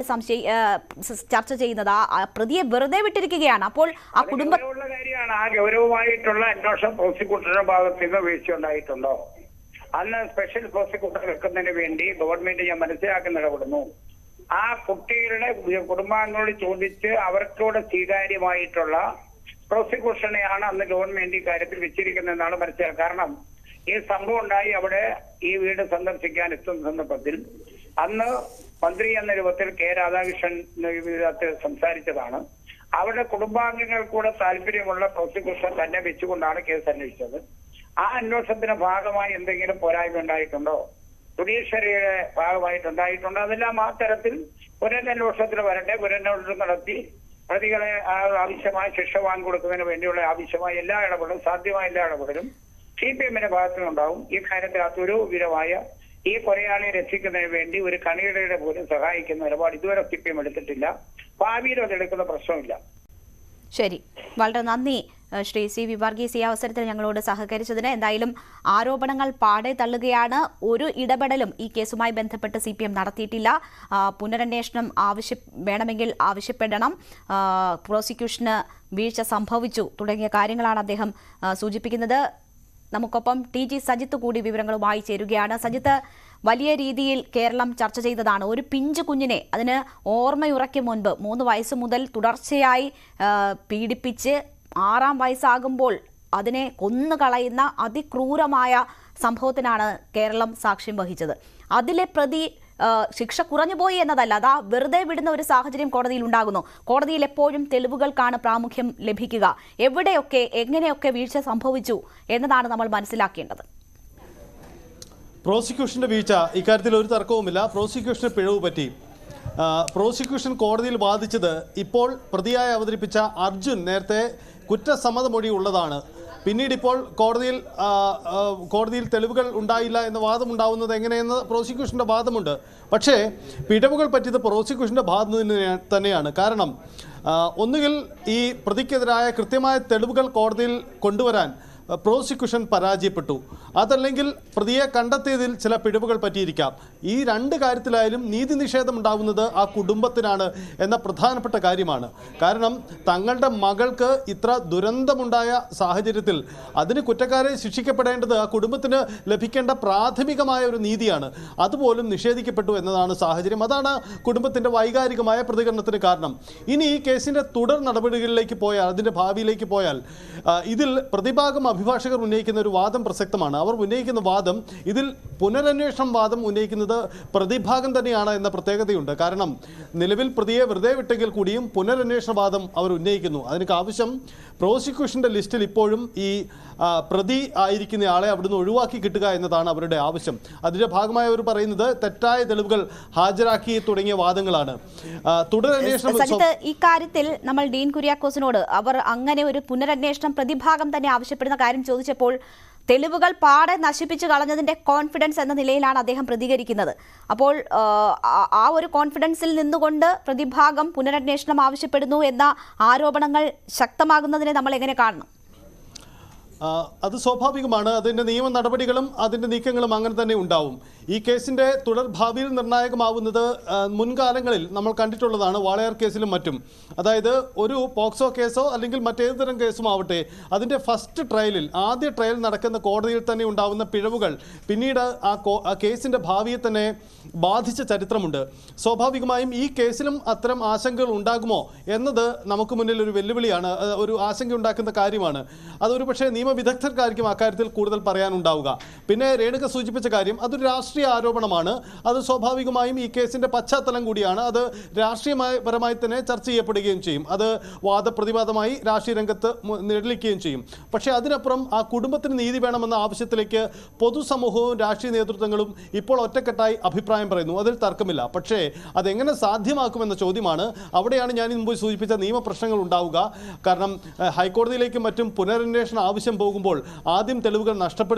ചർച്ച ചെയ്യുന്നത്. ആ പ്രതിയെ വെറുതെ വിട്ടിരിക്കുകയാണ്. അപ്പോൾ ആ ഗൗരവമുള്ള കാര്യമാണ്. ആ ഗൗരവമായിട്ടുള്ള അന്വേഷണം പ്രോസിക്യൂട്ടറുടെ ഭാഗത്ത് നിന്ന് വീഴ്ച ഉണ്ടായിട്ടുണ്ടോ? അന്ന് സ്പെഷ്യൽ പ്രോസിക്യൂട്ടർ വെക്കുന്നതിന് വേണ്ടി ഗവൺമെന്റ് ഞാൻ മനസ്സിലാക്കുന്ന ഇടപെടുന്നു. ആ കുട്ടികളുടെ കുടുംബാംഗങ്ങളോട് ചോദിച്ച് അവർക്കൂടെ സ്വീകാര്യമായിട്ടുള്ള പ്രോസിക്യൂഷനെയാണ് അന്ന് ഗവൺമെന്റ് ഈ കാര്യത്തിൽ വെച്ചിരിക്കുന്നതെന്നാണ് മനസ്സിലാക്കുക. കാരണം ഈ സംഭവം ഉണ്ടായി അവിടെ ഈ വീട് സന്ദർശിക്കാൻ എത്തുന്ന സന്ദർഭത്തിൽ അന്ന് മന്ത്രി എന്ന രൂപത്തിൽ K. രാധാകൃഷ്ണൻ സംസാരിച്ചതാണ്. അവരുടെ കുടുംബാംഗങ്ങൾ കൂടെ താല്പര്യമുള്ള പ്രോസിക്യൂഷൻ തന്നെ വെച്ചുകൊണ്ടാണ് കേസ് അന്വേഷിച്ചത്. ആ അന്വേഷണത്തിന്റെ ഭാഗമായി എന്തെങ്കിലും പോരായ്മ ഉണ്ടായിട്ടുണ്ടോ, ജുഡീഷ്യറിയുടെ ഭാഗമായിട്ടുണ്ടായിട്ടുണ്ടോ? അതെല്ലാം ആ തരത്തിൽ പുനരന്വേഷണത്തിന് വരട്ടെ. പുനരന്വേഷണം നടത്തി പ്രതികളെ ആവശ്യമായ ശിക്ഷ വാങ്ങിക്കൊടുക്കുന്നതിന് വേണ്ടിയുള്ള ആവശ്യമായ എല്ലാ ഇടപെടലും, സാധ്യമായ എല്ലാ ഇടപെടലും CPM-ന്റെ ഭാഗത്തുനിന്നുണ്ടാവും. ഈ കാര്യത്തിൽ അതൊരു വിധമായ ഈ കൊലയാളിയെ രക്ഷിക്കുന്നതിന് വേണ്ടി ഒരു കണിയുടെ പോലും സഹായിക്കുന്ന നിലപാട് ഇതുവരെ CPM എടുത്തിട്ടില്ല. ഭാവിയിലും അതെടുക്കുന്ന പ്രശ്നമില്ല. ശരി, വളരെ നന്ദി ശ്രീ CV വർഗീസ് ഈ അവസരത്തിൽ ഞങ്ങളോട് സഹകരിച്ചതിന്. എന്തായാലും ആരോപണങ്ങൾ പാടെ തള്ളുകയാണ്. ഒരു ഇടപെടലും ഈ കേസുമായി ബന്ധപ്പെട്ട് CPM നടത്തിയിട്ടില്ല. പുനരന്വേഷണം വേണമെങ്കിൽ ആവശ്യപ്പെടണം, പ്രോസിക്യൂഷന് വീഴ്ച സംഭവിച്ചു തുടങ്ങിയ കാര്യങ്ങളാണ് അദ്ദേഹം സൂചിപ്പിക്കുന്നത്. നമുക്കൊപ്പം TG സജിത്ത് കൂടി വിവരങ്ങളുമായി ചേരുകയാണ്. സജിത്ത്, വലിയ രീതിയിൽ കേരളം ചർച്ച ചെയ്തതാണ് ഒരു പിഞ്ചു കുഞ്ഞിനെ, അതിന് ഓർമ്മയുറയ്ക്കും മുൻപ് 3 വയസ്സ് മുതൽ തുടർച്ചയായി പീഡിപ്പിച്ച് 6-ാം വയസ്സാകുമ്പോൾ അതിനെ കൊന്നുകളയുന്ന അതിക്രൂരമായ സംഭവത്തിനാണ് കേരളം സാക്ഷ്യം വഹിച്ചത്. അതിലെ പ്രതി ശിക്ഷ കുറഞ്ഞുപോയി എന്നതല്ല, അതാ വെറുതെ വിടുന്ന ഒരു സാഹചര്യം കോടതിയിൽ ഉണ്ടാകുന്നു. കോടതിയിൽ എപ്പോഴും തെളിവുകൾക്കാണ് പ്രാമുഖ്യം ലഭിക്കുക. എവിടെയൊക്കെ എങ്ങനെയൊക്കെ വീഴ്ച സംഭവിച്ചു എന്നതാണ് നമ്മൾ മനസ്സിലാക്കേണ്ടത്. പ്രോസിക്യൂഷന്റെ വീഴ്ച, ഇക്കാര്യത്തിൽ ഒരു തർക്കവുമില്ല. പ്രോസിക്യൂഷന് പിഴവ് പറ്റി. പ്രോസിക്യൂഷൻ കോടതിയിൽ വാദിച്ചത് ഇപ്പോൾ പ്രതിയായി അവതരിപ്പിച്ച അർജുൻ നേരത്തെ കുറ്റസമ്മതമൊഴി ഉള്ളതാണ്. പിന്നീട് ഇപ്പോൾ കോടതിയിൽ തെളിവുകൾ ഉണ്ടായില്ല എന്ന വാദമുണ്ടാവുന്നത് എങ്ങനെയെന്ന് പ്രോസിക്യൂഷൻ്റെ വാദമുണ്ട്. പക്ഷേ പിഴവുകൾ പറ്റിയത് പ്രോസിക്യൂഷൻ്റെ ഭാഗത്ത് തന്നെയാണ്. കാരണം ഒന്നുകിൽ ഈ പ്രതിക്കെതിരായ കൃത്യമായ തെളിവുകൾ കോടതിയിൽ കൊണ്ടുവരാൻ പ്രോസിക്യൂഷൻ പരാജയപ്പെട്ടു, അതല്ലെങ്കിൽ പ്രതിയെ കണ്ടെത്തിയതിൽ ചില പിഴവുകൾ പറ്റിയിരിക്കാം. ഈ 2 കാര്യത്തിലായാലും നീതി നിഷേധം ഉണ്ടാകുന്നത് ആ കുടുംബത്തിനാണ് എന്ന പ്രധാനപ്പെട്ട കാര്യമാണ്. കാരണം തങ്ങളുടെ മകൾക്ക് ഇത്ര ദുരന്തമുണ്ടായ സാഹചര്യത്തിൽ അതിന് കുറ്റക്കാരെ ശിക്ഷിക്കപ്പെടേണ്ടത് ആ കുടുംബത്തിന് ലഭിക്കേണ്ട പ്രാഥമികമായ ഒരു നീതിയാണ്. അതുപോലും നിഷേധിക്കപ്പെട്ടു എന്നതാണ് സാഹചര്യം. അതാണ് കുടുംബത്തിൻ്റെ വൈകാരികമായ പ്രതികരണത്തിന് കാരണം. ഇനി ഈ കേസിൻ്റെ തുടർ നടപടികളിലേക്ക് പോയാൽ, അതിൻ്റെ ഭാവിയിലേക്ക് പോയാൽ, ഇതിൽ പ്രതിഭാഗം അഭിഭാഷകർ ഉന്നയിക്കുന്ന ഒരു വാദം പ്രസക്തമാണ്. അവർ ഉന്നയിക്കുന്ന വാദം, ഇതിൽ പുനരന്വേഷണം വാദം ഉന്നയിക്കുന്നത് പ്രതിഭാഗം തന്നെയാണ് എന്ന പ്രത്യേകതയുണ്ട്. കാരണം നിലവിൽ പ്രതിയെ വെറുതെ വിട്ടെങ്കിൽ കൂടിയും പുനരന്വേഷണ വാദം അവർ ഉന്നയിക്കുന്നു. അതിനൊക്കെ ആവശ്യം പ്രോസിക്യൂഷൻ്റെ ലിസ്റ്റിൽ ഇപ്പോഴും ഈ പ്രതി ആയിരിക്കുന്ന ആളെ അവിടുന്ന് ഒഴിവാക്കി കിട്ടുക എന്നതാണ് അവരുടെ ആവശ്യം. അതിൻ്റെ ഭാഗമായി അവർ പറയുന്നത് തെറ്റായ തെളിവുകൾ ഹാജരാക്കി തുടങ്ങിയ വാദങ്ങളാണ്. തുടരന്വേഷണം ഈ കാര്യത്തിൽ നമ്മൾ ഡീൻ കുര്യാക്കോസിനോട് അവർ അങ്ങനെ ഒരു പുനരന്വേഷണം പ്രതിഭാഗം തന്നെ ആവശ്യപ്പെടുന്ന കാര്യം ചോദിച്ചപ്പോൾ തെളിവുകൾ പാടെ നശിപ്പിച്ചു കളഞ്ഞതിന്റെ കോൺഫിഡൻസ് എന്ന നിലയിലാണ് അദ്ദേഹം പ്രതികരിക്കുന്നത്. അപ്പോൾ ആ ഒരു കോൺഫിഡൻസിൽ നിന്നുകൊണ്ട് പ്രതിഭാഗം പുനരന്വേഷണം ആവശ്യപ്പെടുന്നു എന്ന ആരോപണങ്ങൾ ശക്തമാകുന്നതിനെ നമ്മൾ എങ്ങനെ കാണണം? അത് സ്വാഭാവികമാണ്. അതിൻ്റെ നിയമ നടപടികളും അതിൻ്റെ നീക്കങ്ങളും അങ്ങനെ തന്നെ ഉണ്ടാവും. ഈ കേസിൻ്റെ തുടർ ഭാവിയിൽ നിർണായകമാവുന്നത് മുൻകാലങ്ങളിൽ നമ്മൾ കണ്ടിട്ടുള്ളതാണ്. വാളയാർ കേസിലും മറ്റും, അതായത് ഒരു പോക്സോ കേസോ അല്ലെങ്കിൽ മറ്റേത് തരം കേസും ആവട്ടെ, അതിൻ്റെ ഫസ്റ്റ് ട്രയലിൽ, ആദ്യ ട്രയൽ നടക്കുന്ന കോടതിയിൽ തന്നെ ഉണ്ടാവുന്ന പിഴവുകൾ പിന്നീട് ആ കേസിൻ്റെ ഭാവിയെ തന്നെ ബാധിച്ച ചരിത്രമുണ്ട്. സ്വാഭാവികമായും ഈ കേസിലും അത്തരം ആശങ്കകൾ ഉണ്ടാകുമോ എന്നത് നമുക്ക് മുന്നിൽ ഒരു വെല്ലുവിളിയാണ്, ഒരു ആശങ്ക ഉണ്ടാക്കുന്ന കാര്യമാണ്. അതൊരു പക്ഷേ നിയമവിദഗ്ധർക്കായിരിക്കും അക്കാര്യത്തിൽ കൂടുതൽ പറയാനുണ്ടാവുക. പിന്നെ രേണുക സൂചിപ്പിച്ച കാര്യം, അതൊരു രാഷ്ട്രീയ ആരോപണമാണ്. അത് സ്വാഭാവികമായും ഈ കേസിൻ്റെ പശ്ചാത്തലം കൂടിയാണ്. അത് രാഷ്ട്രീയപരമായി തന്നെ ചർച്ച ചെയ്യപ്പെടുകയും ചെയ്യും. അത് വാദപ്രതിവാദമായി രാഷ്ട്രീയ രംഗത്ത് നിഴലിക്കുകയും ചെയ്യും. പക്ഷേ അതിനപ്പുറം ആ കുടുംബത്തിന് നീതി വേണമെന്ന ആവശ്യത്തിലേക്ക് പൊതുസമൂഹവും രാഷ്ട്രീയ നേതൃത്വങ്ങളും ഇപ്പോൾ ഒറ്റക്കെട്ടായി അഭിപ്രായം പറയുന്നു. അതിൽ തർക്കമില്ല. പക്ഷേ അതെങ്ങനെ സാധ്യമാക്കുമെന്ന ചോദ്യമാണ്. അവിടെയാണ് ഞാൻ മുമ്പ് സൂചിപ്പിച്ച നിയമപ്രശ്നങ്ങൾ ഉണ്ടാവുക. കാരണം ഹൈക്കോടതിയിലേക്കും മറ്റും പുനരന്വേഷണ ആവശ്യം പോകുമ്പോൾ ആദ്യം തെളിവുകൾ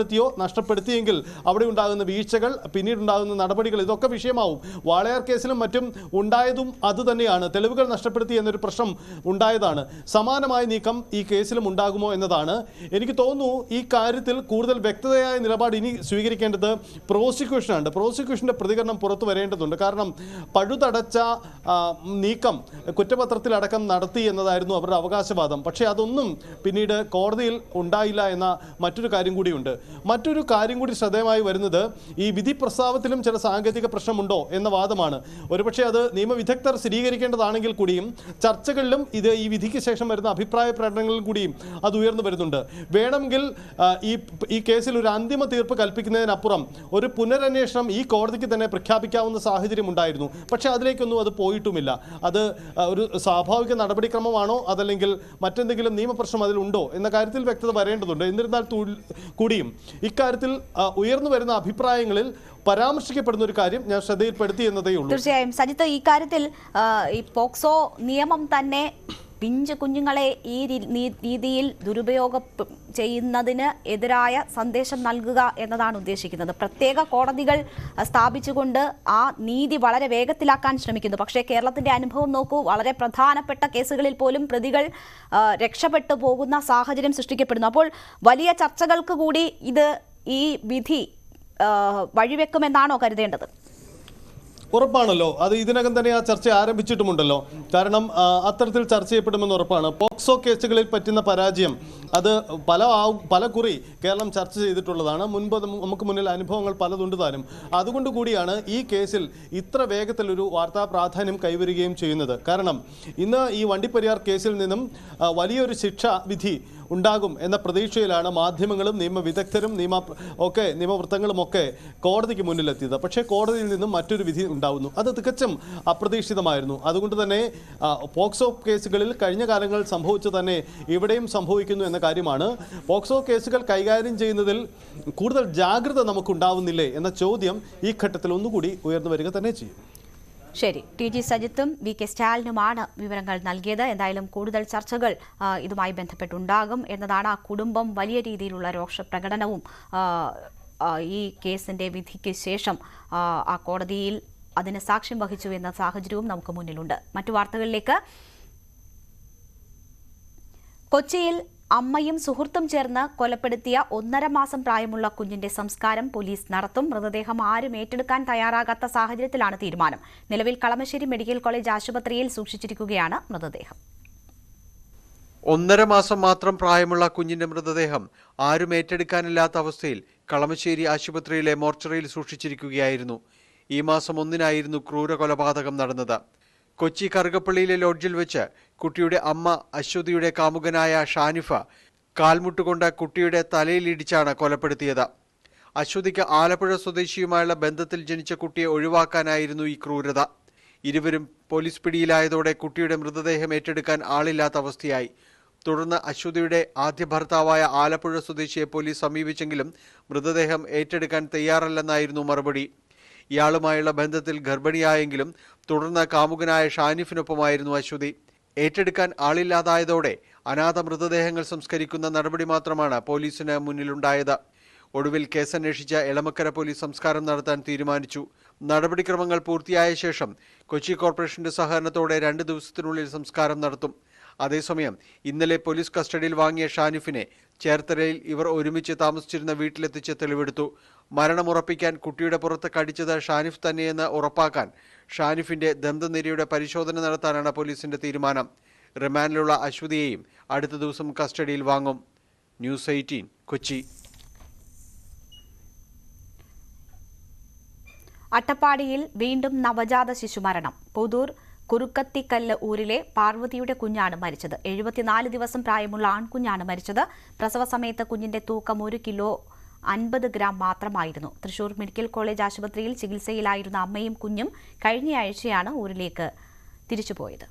നഷ്ടപ്പെടുത്തിയെങ്കിൽ അവിടെ ഉണ്ടാകുന്ന വീഴ്ചകൾ, പിന്നീടുണ്ടാകുന്ന നടപടികൾ, ഇതൊക്കെ വിഷയമാവും. വാളയാർ കേസിലും മറ്റും ഉണ്ടായതും അതുതന്നെയാണ്. തെളിവുകൾ നഷ്ടപ്പെടുത്തി എന്നൊരു പ്രശ്നം ഉണ്ടായതാണ്. സമാനമായ നീക്കം ഈ കേസിലും ഉണ്ടാകുമോ എന്നതാണ്. എനിക്ക് തോന്നുന്നു ഈ കാര്യത്തിൽ കൂടുതൽ വ്യക്തതയായ നിലപാട് ഇനി സ്വീകരിക്കേണ്ടത് പ്രോസിക്യൂഷനാണ്. പ്രോസിക്യൂഷൻ്റെ പ്രതികരണം പുറത്തു വരേണ്ടതുണ്ട്. കാരണം പഴുതടച്ച നീക്കം കുറ്റപത്രത്തിലടക്കം നടത്തി എന്നതായിരുന്നു അവരുടെ അവകാശവാദം. പക്ഷേ അതൊന്നും പിന്നീട് കോടതിയിൽ ഉണ്ടായില്ല എന്ന മറ്റൊരു കാര്യം കൂടിയുണ്ട്. മറ്റൊരു കാര്യം കൂടി ശ്രദ്ധേയമായി വരുന്നത്, ഈ വിധി പ്രസ്താവത്തിലും ചില സാങ്കേതിക പ്രശ്നമുണ്ടോ എന്ന വാദമാണ്. ഒരുപക്ഷെ അത് നിയമവിദഗ്ധർ സ്ഥിരീകരിക്കേണ്ടതാണെങ്കിൽ കൂടിയും ചർച്ചകളിലും ഈ വിധിക്ക് ശേഷം വരുന്ന അഭിപ്രായ പ്രകടനങ്ങളിലും കൂടിയും അത് ഉയർന്നു വരുന്നുണ്ട്. വേണമെങ്കിൽ ഈ കേസിൽ ഒരു അന്തിമ തീർപ്പ് കൽപ്പിക്കുന്നതിനപ്പുറം ഒരു പുനരന്വേഷണം ഈ കോടതിക്ക് തന്നെ പ്രഖ്യാപിക്കാവുന്ന സാഹചര്യം ഉണ്ടായിരുന്നു. പക്ഷേ അതിലേക്കൊന്നും അത് പോയിട്ടുമില്ല. അത് ഒരു സ്വാഭാവിക നടപടിക്രമമാണോ അതല്ലെങ്കിൽ മറ്റെന്തെങ്കിലും നിയമപ്രശ്നം അതിലുണ്ടോ എന്ന കാര്യത്തിൽ വ്യക്തത വരേണ്ടതുണ്ട്. എന്നിരുന്നാൽ കൂടിയും ഇക്കാര്യത്തിൽ ഉയർന്നു വരുന്ന അഭിപ്രായങ്ങളിൽ പരാമർശിക്കപ്പെടുന്ന ഒരു കാര്യം ഞാൻ ശ്രദ്ധയിൽപ്പെടുത്തി എന്നതേ ഉള്ളൂ. തീർച്ചയായും സജിത്ത്, ഈ കാര്യത്തിൽ ഈ പോക്സോ നിയമം തന്നെ പിഞ്ചു കുഞ്ഞുങ്ങളെ ഈ രീതിയിൽ ദുരുപയോഗം ചെയ്യുന്നതിന് എതിരായ സന്ദേശം നൽകുക എന്നതാണ് ഉദ്ദേശിക്കുന്നത്. പ്രത്യേക കോടതികൾ സ്ഥാപിച്ചുകൊണ്ട് ആ നീതി വളരെ വേഗത്തിലാക്കാൻ ശ്രമിക്കുന്നു. പക്ഷേ കേരളത്തിന്റെ അനുഭവം നോക്കൂ, വളരെ പ്രധാനപ്പെട്ട കേസുകളിൽ പോലും പ്രതികൾ രക്ഷപ്പെട്ടു പോകുന്ന സാഹചര്യം സൃഷ്ടിക്കപ്പെടുന്നു. അപ്പോൾ വലിയ ചർച്ചകൾക്ക് കൂടി ഈ വിധി വഴിവെക്കുമെന്നാണോ കരുതേണ്ടത്? ഉറപ്പാണല്ലോ. അത് ഇതിനകം തന്നെ ആ ചർച്ച ആരംഭിച്ചിട്ടുമുണ്ടല്ലോ. കാരണം അത്തരത്തിൽ ചർച്ച ചെയ്യപ്പെടുമെന്ന് ഉറപ്പാണ്. പോക്സോ കേസുകളിൽ പറ്റുന്ന പരാജയം അത് പല കുറി കേരളം ചർച്ച ചെയ്തിട്ടുള്ളതാണ്. മുൻപ് നമുക്ക് മുന്നിൽ അനുഭവങ്ങൾ പലതുണ്ട് താനും. അതുകൊണ്ട് കൂടിയാണ് ഈ കേസിൽ ഇത്ര വേഗത്തിലൊരു വാർത്താ പ്രാധാന്യം കൈവരികയും ചെയ്യുന്നത്. കാരണം ഇന്ന് ഈ വണ്ടിപ്പെരിയാർ കേസിൽ നിന്നും വലിയൊരു ശിക്ഷാ വിധി ഉണ്ടാകും എന്ന പ്രതീക്ഷയിലാണ് മാധ്യമങ്ങളും നിയമവിദഗ്ധരും നിയമവൃത്തങ്ങളുമൊക്കെ കോടതിക്ക് മുന്നിലെത്തിയത്. പക്ഷേ കോടതിയിൽ നിന്നും മറ്റൊരു വിധി ഉണ്ടാകുന്നു. അത് തികച്ചും അപ്രതീക്ഷിതമായിരുന്നു. അതുകൊണ്ട് തന്നെ പോക്സോ കേസുകളിൽ കഴിഞ്ഞ കാലങ്ങളിൽ സംഭവിച്ചു തന്നെ ഇവിടെയും സംഭവിക്കുന്നു എന്ന കാര്യമാണ്. പോക്സോ കേസുകൾ കൈകാര്യം ചെയ്യുന്നതിൽ കൂടുതൽ ജാഗ്രത നമുക്കുണ്ടാവുന്നില്ലേ എന്ന ചോദ്യം ഈ ഘട്ടത്തിൽ ഒന്നുകൂടി ഉയർന്നു വരിക തന്നെ ചെയ്യും. ശരി, TG സജിത്തും VK സ്റ്റാലിനുമാണ് വിവരങ്ങൾ നൽകിയത്. എന്തായാലും കൂടുതൽ ചർച്ചകൾ ഇതുമായി ബന്ധപ്പെട്ടുണ്ടാകും എന്നതാണ്. ആ കുടുംബം വലിയ രീതിയിലുള്ള രോഷപ്രകടനവും ഈ കേസിന്റെ വിധിക്ക് ശേഷം ആ കോടതിയിൽ അതിന് സാക്ഷ്യം വഹിച്ചു എന്ന സാഹചര്യവും നമുക്ക് മുന്നിലുണ്ട്. മറ്റു വാർത്തകളിലേക്ക്. കൊച്ചിയിൽ അമ്മയും സുഹൃത്തും ചേർന്ന് കൊലപ്പെടുത്തിയ 1.5 മാസം പ്രായമുള്ള കുഞ്ഞിന്റെ സംസ്കാരം പോലീസ് നടത്തും. മൃതദേഹം ആരും ഏറ്റെടുക്കാൻ തയ്യാറാകാത്ത സാഹചര്യത്തിലാണ് തീരുമാനം. നിലവിൽ കളമശ്ശേരി മെഡിക്കൽ കോളേജ് ആശുപത്രിയിൽ സൂക്ഷിച്ചിരിക്കുകയാണ് മൃതദേഹം. 1.5 മാസം മാത്രം പ്രായമുള്ള കുഞ്ഞിന്റെ മൃതദേഹം ആരും ഏറ്റെടുക്കാനില്ലാത്ത അവസ്ഥയിൽ കളമശ്ശേരി ആശുപത്രിയിലെ മോർച്ചറിയിൽ സൂക്ഷിച്ചിരിക്കുകയായിരുന്നു. ഈ മാസം 1-നായിരുന്നു ക്രൂര കൊലപാതകം നടന്നത്. കൊച്ചി കറുകപ്പള്ളിയിലെ ലോഡ്ജിൽ വെച്ച് കുട്ടിയുടെ അമ്മ അശ്വതിയുടെ കാമുകനായ ഷാനിഫ കാൽമുട്ടുകൊണ്ട് കുട്ടിയുടെ തലയിലിടിച്ചാണ് കൊലപ്പെടുത്തിയത്. അശ്വതിക്ക് ആലപ്പുഴ സ്വദേശിയുമായുള്ള ബന്ധത്തിൽ ജനിച്ച കുട്ടിയെ ഒഴിവാക്കാനായിരുന്നു ഈ ക്രൂരത. ഇരുവരും പോലീസ് പിടിയിലായതോടെ കുട്ടിയുടെ മൃതദേഹം ഏറ്റെടുക്കാൻ ആളില്ലാത്ത അവസ്ഥയായി. തുടർന്ന് അശ്വതിയുടെ ആദ്യ ഭർത്താവായ ആലപ്പുഴ സ്വദേശിയെ പോലീസ് സമീപിച്ചെങ്കിലും മൃതദേഹം ഏറ്റെടുക്കാൻ തയ്യാറല്ലെന്നായിരുന്നു മറുപടി. ഇയാളുമായുള്ള ബന്ധത്തിൽ ഗർഭിണിയായെങ്കിലും തുടർന്ന് കാമുകനായ ഷാനിഫിനൊപ്പമായിരുന്നു അശ്വതി. ഏറ്റെടുക്കാൻ ആളില്ലാതായതോടെ അനാഥ മൃതദേഹങ്ങൾ സംസ്കരിക്കുന്ന നടപടി മാത്രമാണ് പോലീസിന് മുന്നിലുണ്ടായത്. ഒടുവിൽ കേസന്വേഷിച്ച എളമക്കര പോലീസ് സംസ്കാരം നടത്താൻ തീരുമാനിച്ചു. നടപടിക്രമങ്ങൾ പൂർത്തിയായ ശേഷം കൊച്ചി കോർപ്പറേഷന്റെ സഹകരണത്തോടെ 2 ദിവസത്തിനുള്ളിൽ സംസ്കാരം നടത്തും. അതേസമയം ഇന്നലെ പോലീസ് കസ്റ്റഡിയിൽ വാങ്ങിയ ഷാനിഫിനെ ചേർത്തലയിൽ ഇവർ ഒരുമിച്ച് താമസിച്ചിരുന്ന വീട്ടിലെത്തിച്ച് തെളിവെടുത്തു. മരണമുറപ്പിക്കാൻ കുട്ടിയുടെ പുറത്ത് കടിച്ചത് ഷാനിഫ് തന്നെയെന്ന് ഉറപ്പാക്കാൻ ഷാനിഫിന്റെ ദന്തനിരയുടെ പരിശോധന നടത്താനാണ് പോലീസിന്റെ തീരുമാനം. റിമാൻഡിലുള്ള അശ്വതിയെയും അടുത്ത ദിവസം കസ്റ്റഡിയിൽ വാങ്ങും. ന്യൂസ് 18 കൊച്ചി. അട്ടപ്പാടിയിൽ വീണ്ടും നവജാത ശിശുമരണം. പുതൂർ കുറുക്കത്തിക്കല്ല് ഊരിലെ പാർവതിയുടെ കുഞ്ഞാണ് മരിച്ചത്. 74 ദിവസം പ്രായമുള്ള ആൺകുഞ്ഞാണ് മരിച്ചത്. പ്രസവ സമയത്ത് കുഞ്ഞിന്റെ തൂക്കം 1 കിലോ 50 ഗ്രാം മാത്രമായിരുന്നു. തൃശൂർ മെഡിക്കൽ കോളേജ് ആശുപത്രിയിൽ ചികിത്സയിലായിരുന്ന അമ്മയും കുഞ്ഞും കഴിഞ്ഞയാഴ്ചയാണ് ഊരിലേക്ക് തിരിച്ചുപോയത്.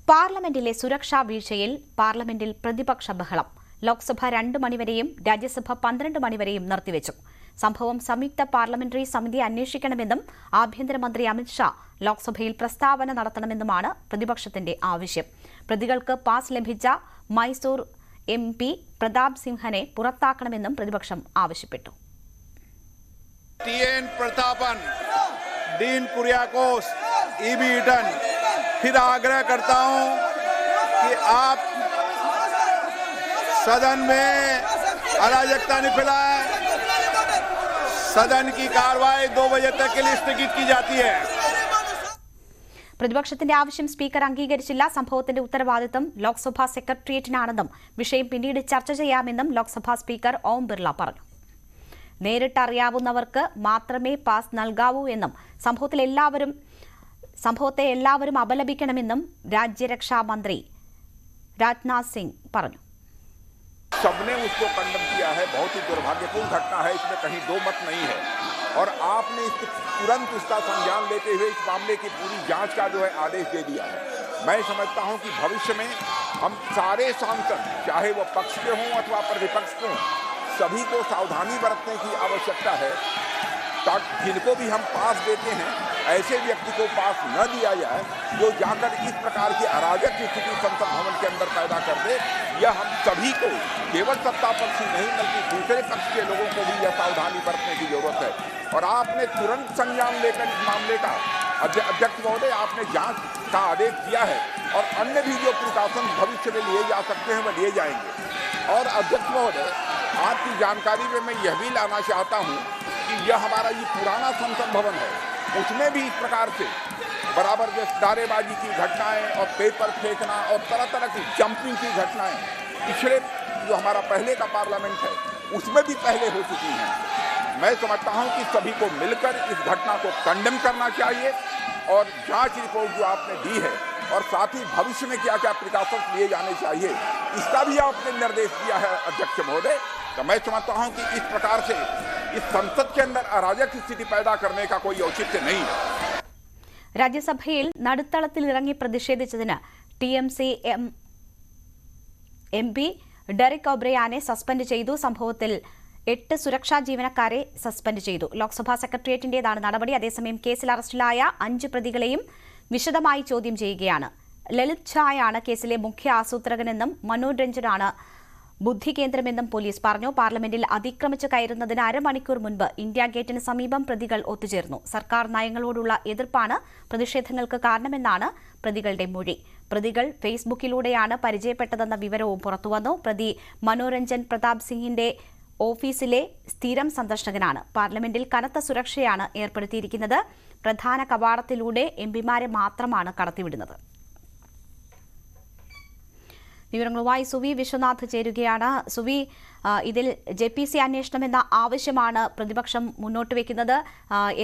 പാർലമെന്റിലെ സുരക്ഷാ വീഴ്ചയിൽ പാർലമെന്റിൽ പ്രതിപക്ഷ ബഹളം. ലോക്സഭ 2 മണിവരെയും രാജ്യസഭ 12 മണിവരെയും നിർത്തിവെച്ചു. സംഭവം സംയുക്ത പാർലമെന്ററി സമിതി അന്വേഷിക്കണമെന്നും ആഭ്യന്തരമന്ത്രി അമിത്ഷാ ലോക്സഭയിൽ പ്രസ്താവന നടത്തണമെന്നുമാണ് പ്രതിപക്ഷത്തിന്റെ ആവശ്യം. പ്രതികൾക്ക് പാസ് ലഭിച്ച മൈസൂർ MP പ്രതാപ് സിംഹനെ പുറത്താക്കണമെന്നും പ്രതിപക്ഷം ആവശ്യപ്പെട്ടു. TN प्रतापन, डीन कुरियाकोस, EB ईटन, फिर आग्रह करता हूं कि आप सदन में अराजकता नहीं फैलाएं। सदन की कार्रवाई 2 बजे तक के लिए स्थगित की जाती है. പ്രതിപക്ഷത്തിന്റെ ആവശ്യം സ്പീക്കർ അംഗീകരിച്ചില്ല. സംഭവത്തിന്റെ ഉത്തരവാദിത്തം ലോക്സഭാ സെക്രട്ടേറിയറ്റിനാണെന്നും വിഷയം പിന്നീട് ചർച്ച ചെയ്യാമെന്നും ലോക്സഭാ സ്പീക്കർ ഓം ബിർള പറഞ്ഞു. നേരിട്ട് അറിയാവുന്നവർക്ക് മാത്രമേ പാസ് നൽകാവൂ എന്നും സംഭവത്തെ എല്ലാവരും അപലപിക്കണമെന്നും രാജ്യരക്ഷാ മന്ത്രി രാജ്നാഥ് സിംഗ് പറഞ്ഞു. सबने उसको कंडम किया है. बहुत ही दुर्भाग्यपूर्ण घटना है, इसमें कहीं दो मत नहीं है. और आपने तुरंत इसका संज्ञान लेते हुए इस मामले की पूरी जांच का जो है आदेश दे दिया है. मैं समझता हूं कि भविष्य में हम सारे सांसद, चाहे वो पक्ष के हों अथवा प्रतिपक्ष के हों, सभी को सावधानी बरतने की आवश्यकता है. ताकि जिनको भी हम पास देते हैं ऐसे व्यक्ति को पास न दिया जाए जो जाकर इस प्रकार की अराजक स्थिति संसद भवन के अंदर पैदा कर दे. यह हम सभी को, केवल सत्ता पक्ष ही नहीं बल्कि दूसरे पक्ष के लोगों को भी यह सावधानी बरतने की जरूरत है. और आपने तुरंत संज्ञान लेकर इस मामले का अध्यक्ष महोदय आपने जांच का आदेश दिया है और अन्य भी जो प्रिकॉशन भविष्य में लिए जा सकते हैं वह लिए जाएंगे. और अध्यक्ष महोदय आपकी जानकारी में मैं यह भी लाना चाहता हूँ कि यह हमारा ये पुराना संसद भवन है, उसमें भी इस प्रकार से बराबर जो नारेबाजी की घटनाएं और पेपर फेंकना और तरह तरह की जंपिंग की घटनाएं पिछले जो हमारा पहले का पार्लियामेंट है उसमें भी पहले हो चुकी हैं. मैं समझता हूं कि सभी को मिलकर इस घटना को कंडेम करना चाहिए और जांच रिपोर्ट जो आपने दी है और साथ ही भविष्य में क्या क्या प्रिकॉशंस लिए जाने चाहिए इसका भी आपने निर्देश दिया है अध्यक्ष महोदय. तो मैं समझता हूं कि इस प्रकार से इस संसद के अंदर अराजक स्थिति पैदा करने का कोई औचित्य नहीं है. രാജ്യസഭയിൽ നടുത്തളത്തിലിറങ്ങി പ്രതിഷേധിച്ചതിന് TMC MP ഡെറിക് ഒബ്രയാനെ സസ്പെൻഡ് ചെയ്തു. സംഭവത്തിൽ 8 സുരക്ഷാ ജീവനക്കാരെ സസ്പെൻഡ് ചെയ്തു. ലോക്സഭാ സെക്രട്ടേറിയറ്റിന്റേതാണ് നടപടി. അതേസമയം കേസിൽ അറസ്റ്റിലായ 5 പ്രതികളെയും വിശദമായി ചോദ്യം ചെയ്യുകയാണ്. ലളിത് ഝായാണ് കേസിലെ മുഖ്യ ആസൂത്രകനെന്നും മനോജ് രഞ്ജനാണ് ബുദ്ധികേന്ദ്രമെന്നും പോലീസ് പറഞ്ഞു. പാർലമെന്റിൽ അതിക്രമിച്ച് കയറുന്നതിന് അരമണിക്കൂർ മുൻപ് ഇന്ത്യ ഗേറ്റിന് സമീപം പ്രതികൾ ഒത്തുചേർന്നു. സർക്കാർ നയങ്ങളോടുള്ള എതിർപ്പാണ് പ്രതിഷേധങ്ങൾക്ക് കാരണമെന്നാണ് പ്രതികളുടെ മൊഴി. പ്രതികൾ ഫേസ്ബുക്കിലൂടെയാണ് പരിചയപ്പെട്ടതെന്ന വിവരവും പുറത്തുവന്നു. പ്രതി മനോരഞ്ജൻ പ്രതാപ് സിംഗിന്റെ ഓഫീസിലെ സ്ഥിരം സന്ദർശകനാണ്. പാർലമെന്റിൽ കനത്ത സുരക്ഷയാണ് ഏർപ്പെടുത്തിയിരിക്കുന്നത്. പ്രധാന കവാടത്തിലൂടെ MPമാരെ മാത്രമാണ് കടത്തിവിടുന്നത്. വിവരങ്ങളുമായി സുവി വിശ്വനാഥ് ചേരുകയാണ്. സുവി, ഇതിൽ JPC അന്വേഷണം എന്ന ആവശ്യമാണ് പ്രതിപക്ഷം മുന്നോട്ട് വയ്ക്കുന്നത്.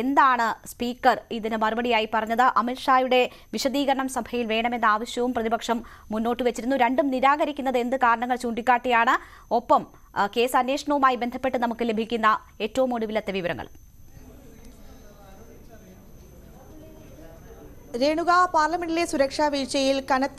എന്താണ് സ്പീക്കർ ഇതിന് മറുപടിയായി പറഞ്ഞത്? അമിത്ഷായുടെ വിശദീകരണം സഭയിൽ വേണമെന്ന ആവശ്യവും പ്രതിപക്ഷം മുന്നോട്ട് വെച്ചിരുന്നു. രണ്ടും നിരാകരിക്കുന്നത് എന്ത് കാരണങ്ങൾ ചൂണ്ടിക്കാട്ടിയാണ്? ഒപ്പം കേസ് അന്വേഷണവുമായി ബന്ധപ്പെട്ട് നമുക്ക് ലഭിക്കുന്ന ഏറ്റവും ഒടുവിലത്തെ വിവരങ്ങൾ. രേണുക, പാർലമെന്റിലെ സുരക്ഷാ വീഴ്ചയിൽ കനത്ത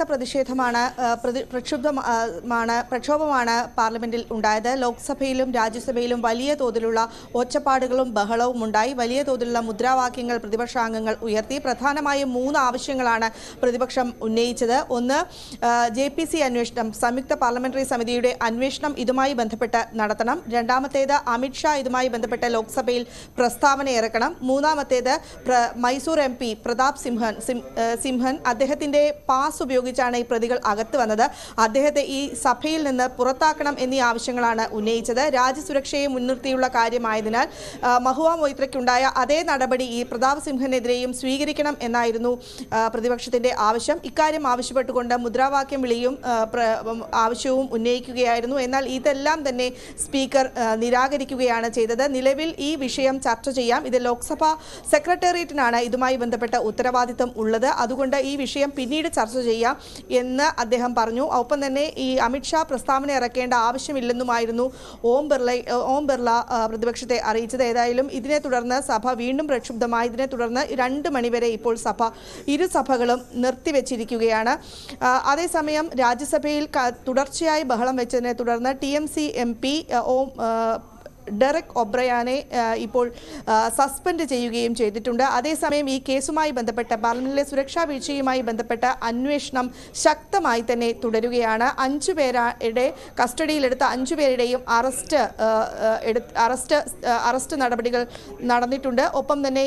പ്രക്ഷോഭമാണ് പാർലമെന്റിൽ ഉണ്ടായത്. ലോക്സഭയിലും രാജ്യസഭയിലും വലിയ തോതിലുള്ള ഒച്ചപ്പാടുകളും ബഹളവും ഉണ്ടായി. വലിയ തോതിലുള്ള മുദ്രാവാക്യങ്ങൾ പ്രതിപക്ഷാംഗങ്ങൾ ഉയർത്തി. പ്രധാനമായും 3 ആവശ്യങ്ങളാണ് പ്രതിപക്ഷം ഉന്നയിച്ചത്. ഒന്ന്, JPC അന്വേഷണം, സംയുക്ത പാർലമെന്ററി സമിതിയുടെ അന്വേഷണം ഇതുമായി ബന്ധപ്പെട്ട് നടത്തണം. രണ്ടാമത്തേത്, അമിത്ഷാ ഇതുമായി ബന്ധപ്പെട്ട് ലോക്സഭയിൽ പ്രസ്താവന ഇറക്കണം. മൂന്നാമത്തേത്, മൈസൂർ MP പ്രതാപ് സിംഹൻ അദ്ദേഹത്തിന്റെ പാസ് ഉപയോഗിച്ചാണ് ഈ പ്രതികൾ അകത്ത് വന്നത്. അദ്ദേഹത്തെ ഈ സഭയിൽ നിന്ന് പുറത്താക്കണം എന്നീ ആവശ്യങ്ങളാണ് ഉന്നയിച്ചത്. രാജ്യസുരക്ഷയെ മുൻനിർത്തിയുള്ള കാര്യമായതിനാൽ മഹുവ മൊയ്ത്രയ്ക്കുണ്ടായ അതേ നടപടി ഈ പ്രതാപ് സിംഹനെതിരെയും സ്വീകരിക്കണം എന്നായിരുന്നു പ്രതിപക്ഷത്തിന്റെ ആവശ്യം. ഇക്കാര്യം ആവശ്യപ്പെട്ടുകൊണ്ട് മുദ്രാവാക്യം വിളിയും ആവശ്യവും ഉന്നയിക്കുകയായിരുന്നു. എന്നാൽ ഇതെല്ലാം തന്നെ സ്പീക്കർ നിരാകരിക്കുകയാണ് ചെയ്തത്. നിലവിൽ ഈ വിഷയം ചർച്ച ചെയ്യാം. ഇത് ലോക്സഭാ സെക്രട്ടേറിയറ്റിനാണ് ഇതുമായി ബന്ധപ്പെട്ട ഉത്തരവാദിത്തം ഉള്ളത്. അതുകൊണ്ട് ഈ വിഷയം പിന്നീട് ചർച്ച ചെയ്യാം എന്ന് അദ്ദേഹം പറഞ്ഞു. ഒപ്പം തന്നെ ഈ അമിത്ഷാ പ്രസ്താവന ഇറക്കേണ്ട ആവശ്യമില്ലെന്നുമായിരുന്നു ഓം ബിർള പ്രതിപക്ഷത്തെ അറിയിച്ചത്. ഏതായാലും ഇതിനെ തുടർന്ന് സഭ വീണ്ടും പ്രക്ഷുബ്ധമായി. ഇതിനെ തുടർന്ന് 2 മണിവരെ ഇപ്പോൾ ഇരു സഭകളും നിർത്തിവെച്ചിരിക്കുകയാണ്. അതേസമയം രാജ്യസഭയിൽ തുടർച്ചയായി ബഹളം വെച്ചതിനെ തുടർന്ന് TMC MP ഡെറക് ഒബ്രയാനെ ഇപ്പോൾ സസ്പെൻഡ് ചെയ്യുകയും ചെയ്തിട്ടുണ്ട്. അതേസമയം ഈ കേസുമായി ബന്ധപ്പെട്ട പാർലമെന്റിലെ സുരക്ഷാ വീഴ്ചയുമായി ബന്ധപ്പെട്ട അന്വേഷണം ശക്തമായി തന്നെ തുടരുകയാണ്. 5 പേരുടെ കസ്റ്റഡിയിലെടുത്ത 5 പേരുടെയും അറസ്റ്റ് നടപടികൾ നടന്നിട്ടുണ്ട്. ഒപ്പം തന്നെ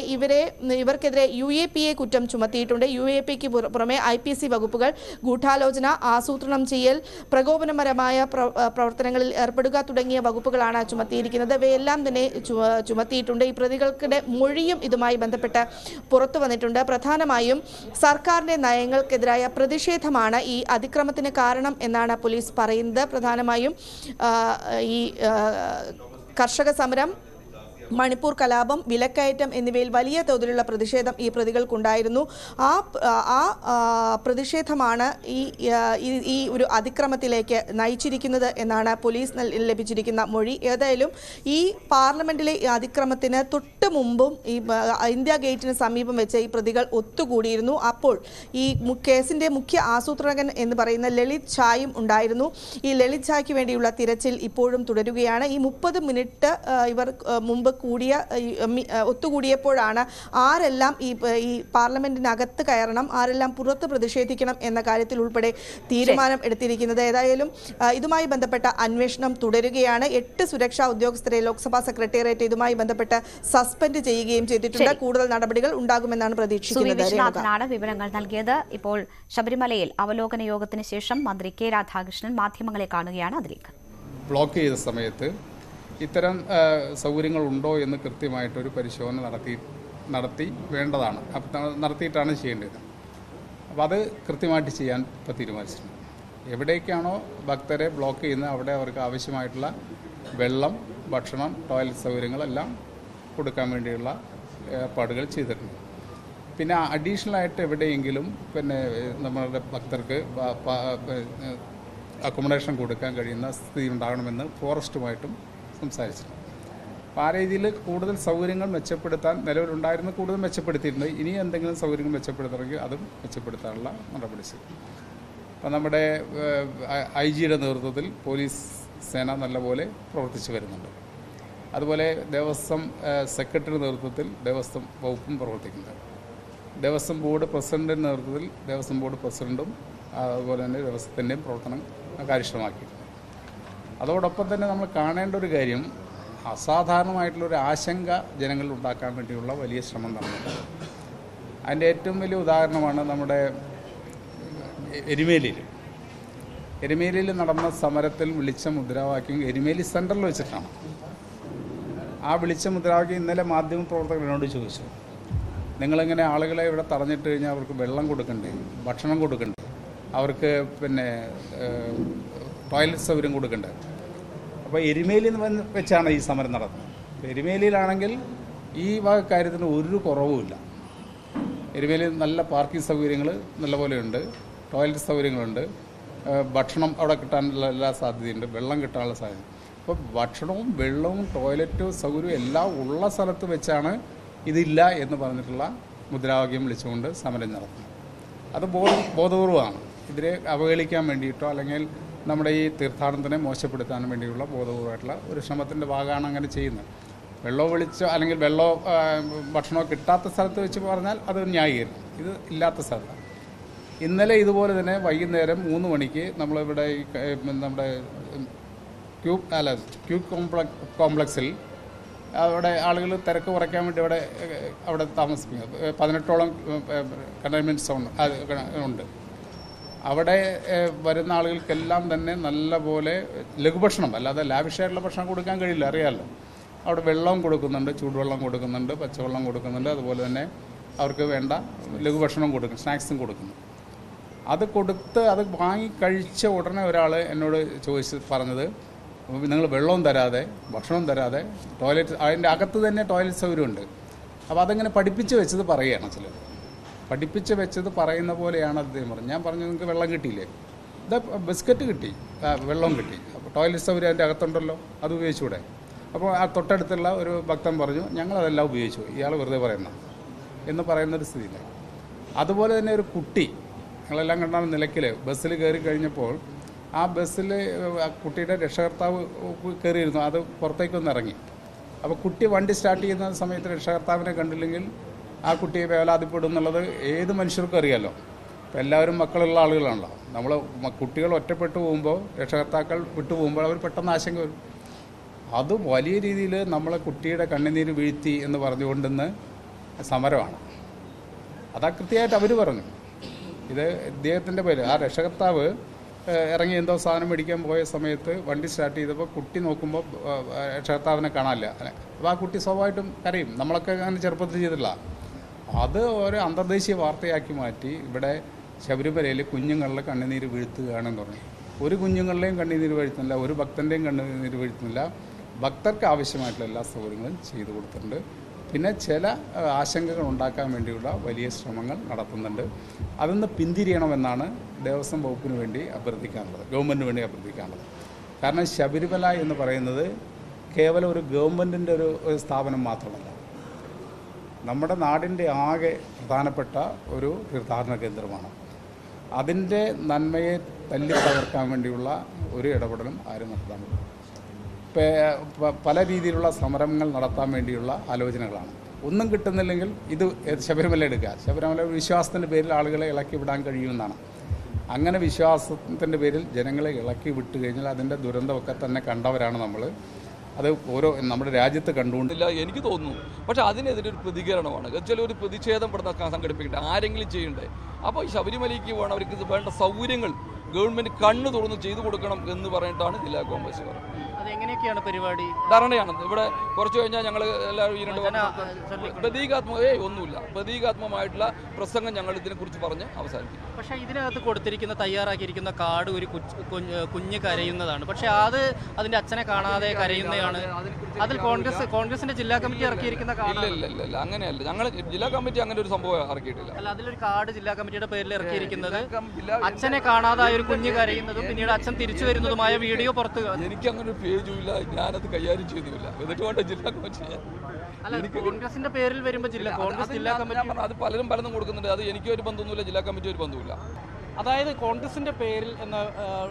ഇവർക്കെതിരെ UAPA കുറ്റം ചുമത്തിയിട്ടുണ്ട്. UAPക്ക് പുറമെ IPC വകുപ്പുകൾ ഗൂഢാലോചന, ആസൂത്രണം ചെയ്യൽ, പ്രകോപനപരമായ പ്രവർത്തനങ്ങളിൽ ഏർപ്പെടുക തുടങ്ങിയ വകുപ്പുകളാണ് ചുമത്തിയിരിക്കുന്നത്. ഇവയെല്ലാം തന്നെ ചുമത്തിയിട്ടുണ്ട്. ഈ പ്രതികൾക്കിടെ മൊഴിയും ഇതുമായി ബന്ധപ്പെട്ട് പുറത്തു വന്നിട്ടുണ്ട്. പ്രധാനമായും സർക്കാരിന്റെ നയങ്ങൾക്കെതിരായ പ്രതിഷേധമാണ് ഈ അതിക്രമത്തിന് കാരണം എന്നാണ് പോലീസ് പറയുന്നത്. പ്രധാനമായും ഈ കർഷക സമരം, മണിപ്പൂർ കലാപം, വിലക്കയറ്റം എന്നിവയിൽ വലിയ തോതിലുള്ള പ്രതിഷേധം ഈ പ്രതികൾക്കുണ്ടായിരുന്നു. ആ പ്രതിഷേധമാണ് ഈ ഒരു അതിക്രമത്തിലേക്ക് നയിച്ചിരിക്കുന്നത് എന്നാണ് പോലീസ് ലഭിച്ചിരിക്കുന്ന മൊഴി. ഏതായാലും ഈ പാർലമെന്റിലെ അതിക്രമത്തിന് തൊട്ട് മുമ്പും ഈ ഇന്ത്യ ഗേറ്റിന് സമീപം വെച്ച് ഈ പ്രതികൾ ഒത്തുകൂടിയിരുന്നു. അപ്പോൾ ഈ കേസിന്റെ മുഖ്യ ആസൂത്രകൻ എന്ന് പറയുന്ന ലളിത് ഝായും ഉണ്ടായിരുന്നു. ഈ ലളിത് ഝായ്ക്ക് വേണ്ടിയുള്ള തിരച്ചിൽ ഇപ്പോഴും തുടരുകയാണ്. ഈ 30 മിനിറ്റ് ഇവർ മുമ്പ് ഒത്തുകൂടിയപ്പോഴാണ് ആരെല്ലാം ഈ പാർലമെന്റിനകത്ത് കയറണം, ആരെല്ലാം പുറത്ത് പ്രതിഷേധിക്കണം എന്ന കാര്യത്തിൽ ഉൾപ്പെടെ തീരുമാനം എടുത്തിരിക്കുന്നത്. ഏതായാലും ഇതുമായി ബന്ധപ്പെട്ട അന്വേഷണം തുടരുകയാണ്. 8 സുരക്ഷാ ഉദ്യോഗസ്ഥരെ ലോക്സഭാ സെക്രട്ടേറിയറ്റ് ഇതുമായി ബന്ധപ്പെട്ട് സസ്പെൻഡ് ചെയ്യുകയും ചെയ്തിട്ടുണ്ട്. കൂടുതൽ നടപടികൾ ഉണ്ടാകുമെന്നാണ് പ്രതീക്ഷിക്കുന്നത്. വിവരങ്ങൾ നൽകിയത്. ഇപ്പോൾ ശബരിമലയിൽ അവലോകന യോഗത്തിന് ശേഷം മന്ത്രി K രാധാകൃഷ്ണൻ മാധ്യമങ്ങളെ കാണുകയാണ്. അതിലേക്ക് ബ്ലോക്ക് ചെയ്ത സമയത്ത് ഇത്തരം സൗകര്യങ്ങൾ ഉണ്ടോ എന്ന് കൃത്യമായിട്ടൊരു പരിശോധന നടത്തി വേണ്ടതാണ്. നടത്തിയിട്ടാണ് ചെയ്യേണ്ടത്. അപ്പോൾ അത് കൃത്യമായിട്ട് ചെയ്യാൻ ഇപ്പോൾ തീരുമാനിച്ചിട്ടുണ്ട്. എവിടേക്കാണോ ഭക്തരെ ബ്ലോക്ക് ചെയ്യുന്നത് അവിടെ അവർക്ക് ആവശ്യമായിട്ടുള്ള വെള്ളം, ഭക്ഷണം, ടോയ്ലറ്റ് സൗകര്യങ്ങളെല്ലാം കൊടുക്കാൻ വേണ്ടിയുള്ള ഏർപ്പാടുകൾ ചെയ്തിട്ടുണ്ട്. പിന്നെ അഡീഷണലായിട്ട് എവിടെയെങ്കിലും നമ്മളുടെ ഭക്തർക്ക് അക്കോമഡേഷൻ കൊടുക്കാൻ കഴിയുന്ന സ്ഥിതി ഉണ്ടാകണമെന്ന് ഫോറസ്റ്റുമായിട്ടും സംസാരിച്ചിട്ടുണ്ട്. അപ്പോൾ ആ രീതിയിൽ കൂടുതൽ സൗകര്യങ്ങൾ മെച്ചപ്പെടുത്താൻ നിലവിലുണ്ടായിരുന്ന കൂടുതൽ മെച്ചപ്പെടുത്തിയിട്ടുണ്ട്. ഇനി എന്തെങ്കിലും സൗകര്യങ്ങൾ മെച്ചപ്പെടുത്തണമെങ്കിൽ അതും മെച്ചപ്പെടുത്താനുള്ള നടപടി ചെയ്യും. അപ്പോൾ നമ്മുടെ IG-യുടെ നേതൃത്വത്തിൽ പോലീസ് സേന നല്ലപോലെ പ്രവർത്തിച്ചു വരുന്നുണ്ട്. അതുപോലെ ദേവസ്വം സെക്രട്ടറി നേതൃത്വത്തിൽ ദേവസ്വം വകുപ്പും പ്രവർത്തിക്കുന്നുണ്ട്. ദേവസ്വം ബോർഡ് പ്രസിഡന്റിൻ്റെ നേതൃത്വത്തിൽ ദേവസ്വം ബോർഡ് പ്രസിഡന്റും അതുപോലെ തന്നെ ദേവസ്വത്തിൻ്റെയും പ്രവർത്തനം കാര്യക്ഷമമാക്കിയിട്ടുണ്ട്. അതോടൊപ്പം തന്നെ നമ്മൾ കാണേണ്ട ഒരു കാര്യം, അസാധാരണമായിട്ടുള്ളൊരു ആശങ്ക ജനങ്ങളിൽ ഉണ്ടാക്കാൻ വേണ്ടിയുള്ള വലിയ ശ്രമം നടന്നിട്ടുണ്ട്. അതിൻ്റെ ഏറ്റവും വലിയ ഉദാഹരണമാണ് നമ്മുടെ എരുമേലിയിൽ നടന്ന സമരത്തിൽ വിളിച്ച മുദ്രാവാക്യം എരുമേലി സെൻറ്ററിൽ വെച്ചിട്ടാണ്. ആ വിളിച്ച മുദ്രാവാക്യം ഇന്നലെ മാധ്യമപ്രവർത്തകരോട് ചോദിച്ചു, നിങ്ങളിങ്ങനെ ആളുകളെ ഇവിടെ തടഞ്ഞിട്ട് കഴിഞ്ഞാൽ അവർക്ക് വെള്ളം കൊടുക്കണ്ടേ, ഭക്ഷണം കൊടുക്കണ്ടേ, അവർക്ക് ടോയ്ലറ്റ് സൗകര്യം കൊടുക്കണ്ടേ? അപ്പോൾ എരുമേലിയിൽ വെച്ചാണ് ഈ സമരം നടന്നത്. എരുമേലിയിലാണെങ്കിൽ ഈ വക കാര്യത്തിന് ഒരു കുറവുമില്ല. എരുമേലിയിൽ നല്ല പാർക്കിംഗ് സൗകര്യങ്ങൾ നല്ലപോലെയുണ്ട്, ടോയ്ലറ്റ് സൗകര്യങ്ങളുണ്ട്, ഭക്ഷണം അവിടെ കിട്ടാനുള്ള എല്ലാ സാധ്യതയുണ്ട്, വെള്ളം കിട്ടാനുള്ള സാധ്യത. അപ്പോൾ ഭക്ഷണവും വെള്ളവും ടോയ്ലറ്റും സൗകര്യവും എല്ലാം ഉള്ള സ്ഥലത്ത് വെച്ചാണ് ഇതില്ല എന്ന് പറഞ്ഞിട്ടുള്ള മുദ്രാവാക്യം വിളിച്ചുകൊണ്ട് സമരം നടത്തുന്നത്. അത് ബോധപൂർവമാണ്. ഇതിനെ അവഹേളിക്കാൻ വേണ്ടിയിട്ടോ അല്ലെങ്കിൽ നമ്മുടെ ഈ തീർത്ഥാടനത്തിനെ മോശപ്പെടുത്താൻ വേണ്ടിയുള്ള ബോധപൂർവമായിട്ടുള്ള ഒരു ശ്രമത്തിൻ്റെ ഭാഗമാണ് അങ്ങനെ ചെയ്യുന്നത്. വെള്ളമോ വിളിച്ചോ അല്ലെങ്കിൽ വെള്ളമോ ഭക്ഷണമോ കിട്ടാത്ത സ്ഥലത്ത് വെച്ച് പറഞ്ഞാൽ അത് ന്യായീകരിക്കും. ഇത് ഇല്ലാത്ത സ്ഥലത്താണ്. ഇന്നലെ ഇതുപോലെ തന്നെ വൈകുന്നേരം 3 മണിക്ക് നമ്മളിവിടെ നമ്മുടെ ക്യൂബ് കോംപ്ലക്സിൽ അവിടെ ആളുകൾ തിരക്ക് കുറയ്ക്കാൻ വേണ്ടി അവിടെ താമസിക്കുന്നത് 18ഓളം കണ്ടെയ്ൻമെൻറ്റ് സോൺ ഉണ്ട്. അവിടെ വരുന്ന ആളുകൾക്കെല്ലാം തന്നെ നല്ല പോലെ ലഘുഭക്ഷണം, അല്ലാതെ ലാവിഷായിട്ടുള്ള ഭക്ഷണം കൊടുക്കാൻ കഴിയില്ല, അറിയാമല്ലോ. അവിടെ വെള്ളം കൊടുക്കുന്നുണ്ട്, ചൂടുവെള്ളം കൊടുക്കുന്നുണ്ട്, പച്ചവെള്ളം കൊടുക്കുന്നുണ്ട്, അതുപോലെ തന്നെ അവർക്ക് വേണ്ട ലഘുഭക്ഷണം കൊടുക്കും, സ്നാക്സും കൊടുക്കുന്നു. അത് കൊടുത്ത് അത് വാങ്ങി കഴിച്ച ഉടനെ ഒരാൾ എന്നോട് പറഞ്ഞത്, നിങ്ങൾ വെള്ളവും തരാതെ ഭക്ഷണവും തരാതെ ടോയ്ലറ്റ്, അതിൻ്റെ അകത്ത് തന്നെ ടോയ്ലറ്റ് സൗകര്യമുണ്ട്. അപ്പോൾ അതങ്ങനെ പഠിപ്പിച്ച് വെച്ചത് പറയുകയാണ് ചിലർ. പഠിപ്പിച്ച് വെച്ചത് പറയുന്ന പോലെയാണ് അദ്ദേഹം പറഞ്ഞത്. ഞാൻ പറഞ്ഞു, നിങ്ങൾക്ക് വെള്ളം കിട്ടിയില്ലേ? ഇതാ ബിസ്ക്കറ്റ് കിട്ടി, വെള്ളവും കിട്ടി, അപ്പോൾ ടോയ്ലറ്റ് സൗകര്യം അതിൻ്റെ അകത്തുണ്ടല്ലോ, അത് ഉപയോഗിച്ചുകൂടെ? അപ്പോൾ ആ തൊട്ടടുത്തുള്ള ഒരു ഭക്തൻ പറഞ്ഞു, ഞങ്ങളതെല്ലാം ഉപയോഗിച്ചു, ഇയാൾ വെറുതെ എന്ന് പറയുന്നൊരു സ്ഥിതിയില്ല. അതുപോലെ തന്നെ ഒരു കുട്ടി, ഞങ്ങളെല്ലാം കണ്ടാൽ നിലയ്ക്കൽ ബസ്സിൽ കയറി കഴിഞ്ഞപ്പോൾ ആ ബസ്സിൽ കുട്ടിയുടെ രക്ഷകർത്താവ് കയറിയിരുന്നു, അത് പുറത്തേക്കൊന്ന് ഇറങ്ങി. അപ്പോൾ കുട്ടി വണ്ടി സ്റ്റാർട്ട് ചെയ്യുന്ന സമയത്ത് രക്ഷകർത്താവിനെ കണ്ടില്ലെങ്കിൽ ആ കുട്ടിയെ വേവലാതിപ്പെടും എന്നുള്ളത് ഏത് മനുഷ്യർക്കും അറിയാമല്ലോ. ഇപ്പോൾ എല്ലാവരും മക്കളുള്ള ആളുകളാണല്ലോ. നമ്മൾ കുട്ടികൾ ഒറ്റപ്പെട്ടു പോകുമ്പോൾ, രക്ഷകർത്താക്കൾ വിട്ടുപോകുമ്പോൾ അവർ പെട്ടെന്ന് ആശങ്ക വരും. അത് വലിയ രീതിയിൽ നമ്മളെ കുട്ടിയുടെ കണ്ണുനീര് വീഴ്ത്തി എന്ന് പറഞ്ഞുകൊണ്ടെന്ന് സമരമാണ്. അതാ കൃത്യമായിട്ട് അവർ പറഞ്ഞു. ഇത് ഇദ്ദേഹത്തിൻ്റെ പേര്, ആ രക്ഷകർത്താവ് ഇറങ്ങി എന്തോ സാധനം മേടിക്കാൻ പോയ സമയത്ത് വണ്ടി സ്റ്റാർട്ട് ചെയ്തപ്പോൾ കുട്ടി നോക്കുമ്പോൾ രക്ഷകർത്താവിനെ കാണാനില്ല. അപ്പോൾ ആ കുട്ടി സ്വാഭാവികമായിട്ടും കരയും. നമ്മളൊക്കെ അങ്ങനെ ചെറുപ്പത്തിൽ ചെയ്തില്ല. അത് ഒരു അന്തർദേശീയ വാർത്തയാക്കി മാറ്റി ഇവിടെ ശബരിമലയിൽ കുഞ്ഞുങ്ങളുടെ കണ്ണുനീര് വീഴ്ത്തുകയാണെന്ന് പറഞ്ഞു. ഒരു കുഞ്ഞുങ്ങളുടെയും കണ്ണുനീര് വീഴ്ത്തുന്നില്ല, ഒരു ഭക്തൻ്റെയും കണ്ണുനീര് വീഴ്ത്തുന്നില്ല. ഭക്തർക്ക് ആവശ്യമായിട്ടുള്ള എല്ലാ സൗകര്യങ്ങളും ചെയ്തു കൊടുത്തിട്ടുണ്ട്. പിന്നെ ചില ആശങ്കകൾ ഉണ്ടാക്കാൻ വേണ്ടിയുള്ള വലിയ ശ്രമങ്ങൾ നടത്തുന്നുണ്ട്. അതൊന്ന് പിന്തിരിയണമെന്നാണ് ദേവസ്വം വകുപ്പിന് വേണ്ടി അഭ്യർത്ഥിക്കാനുള്ളത്, ഗവൺമെൻറ്റിന് വേണ്ടി അഭ്യർത്ഥിക്കാനുള്ളത്. കാരണം ശബരിമല എന്ന് പറയുന്നത് കേവലം ഒരു ഗവൺമെൻറ്റിൻ്റെ ഒരു സ്ഥാപനം മാത്രമല്ല, നമ്മുടെ നാടിൻ്റെ ആകെ പ്രധാനപ്പെട്ട ഒരു തീർത്ഥാടന കേന്ദ്രമാണ്. അതിൻ്റെ നന്മയെ തല്ലി തകർക്കാൻ വേണ്ടിയുള്ള ഒരു ഇടപെടലും ആരും നടത്താൻ പല രീതിയിലുള്ള സമരങ്ങൾ നടത്താൻ വേണ്ടിയുള്ള ആലോചനകളാണ്. ഒന്നും കിട്ടുന്നില്ലെങ്കിൽ ഇത് ശബരിമല എടുക്കുക. ശബരിമല വിശ്വാസത്തിൻ്റെ പേരിൽ ആളുകളെ ഇളക്കി വിടാൻ കഴിയുമെന്നാണ്. അങ്ങനെ വിശ്വാസത്തിൻ്റെ പേരിൽ ജനങ്ങളെ ഇളക്കി വിട്ട് കഴിഞ്ഞാൽ അതിൻ്റെ ദുരന്തമൊക്കെ തന്നെ കണ്ടവരാണ് നമ്മൾ. അത് നമ്മുടെ രാജ്യത്ത് കണ്ടുകൊണ്ടില്ല എനിക്ക് തോന്നുന്നു. പക്ഷെ അതിനെതിരെ ഒരു പ്രതികരണമാണ്, ചില ഒരു പ്രതിഷേധം പെടുന്ന സംഘടിപ്പിക്കട്ടെ, ആരെങ്കിലും ചെയ്യണ്ടേ. അപ്പോൾ ഈ ശബരിമലയ്ക്ക് വേണം അവർക്ക് വേണ്ട സൗകര്യങ്ങൾ ഗവൺമെൻറ് കണ്ണു തുറന്ന് ചെയ്തു കൊടുക്കണം എന്ന് പറഞ്ഞിട്ടാണ് ജില്ലാ കോൺഗ്രസ് പറയുന്നത്. അതെങ്ങനെയൊക്കെയാണ് പരിപാടി? ധാരണയാണ്. ഇവിടെ കുറച്ച് കഴിഞ്ഞാൽ ഞങ്ങൾ എല്ലാവരും ഈ 2 ഒന്നുമില്ല, പ്രതീകാത്മകമായിട്ടുള്ള പ്രസംഗം ഞങ്ങൾ ഇതിനെക്കുറിച്ച് പറഞ്ഞ് അവസാനിക്കും. പക്ഷേ ഇതിനകത്ത് തയ്യാറാക്കിയിരിക്കുന്ന കാർഡ് ഒരു കുഞ്ഞ് കരയുന്നതാണ്. പക്ഷേ അതിൻ്റെ അച്ഛനെ കാണാതെ കരയുന്നതാണ്. അതിൽ കോൺഗ്രസിന്റെ ജില്ലാ കമ്മിറ്റി ഇറക്കിയിരിക്കുന്ന കാർഡ് ഇല്ല, അങ്ങനെയല്ല. ഞങ്ങൾ ജില്ലാ കമ്മിറ്റി അങ്ങനെ ഒരു സംഭവം ഇറക്കിയിട്ടില്ല. അല്ല, അതിലൊരു കാർഡ് ജില്ലാ കമ്മിറ്റിയുടെ പേരിൽ ഇറക്കിയിരിക്കുന്നത് അച്ഛനെ കാണാതായ ഒരു കുഞ്ഞ് കരയുന്നതും പിന്നീട് അച്ഛൻ തിരിച്ചു വരുന്നതുമായ വീഡിയോ പുറത്ത്. എനിക്ക് അങ്ങനെ ഒരു പേജുമില്ല, ഞാനത് കൈകാര്യം ചെയ്യുന്നില്ല. എന്നിട്ട് വേണ്ട ജില്ലാ കമ്മിറ്റി. കോൺഗ്രസിന്റെ പേരിൽ വരുമ്പോൾ കോൺഗ്രസ് ജില്ലാ കമ്മിറ്റി അത് പലരും കൊടുക്കുന്നുണ്ട്. അത് എനിക്ക് ഒരു ബന്ധമൊന്നുമില്ല, ജില്ലാ കമ്മിറ്റി ഒരു ബന്ധമില്ല. അതായത് കോൺഗ്രസിന്റെ പേരിൽ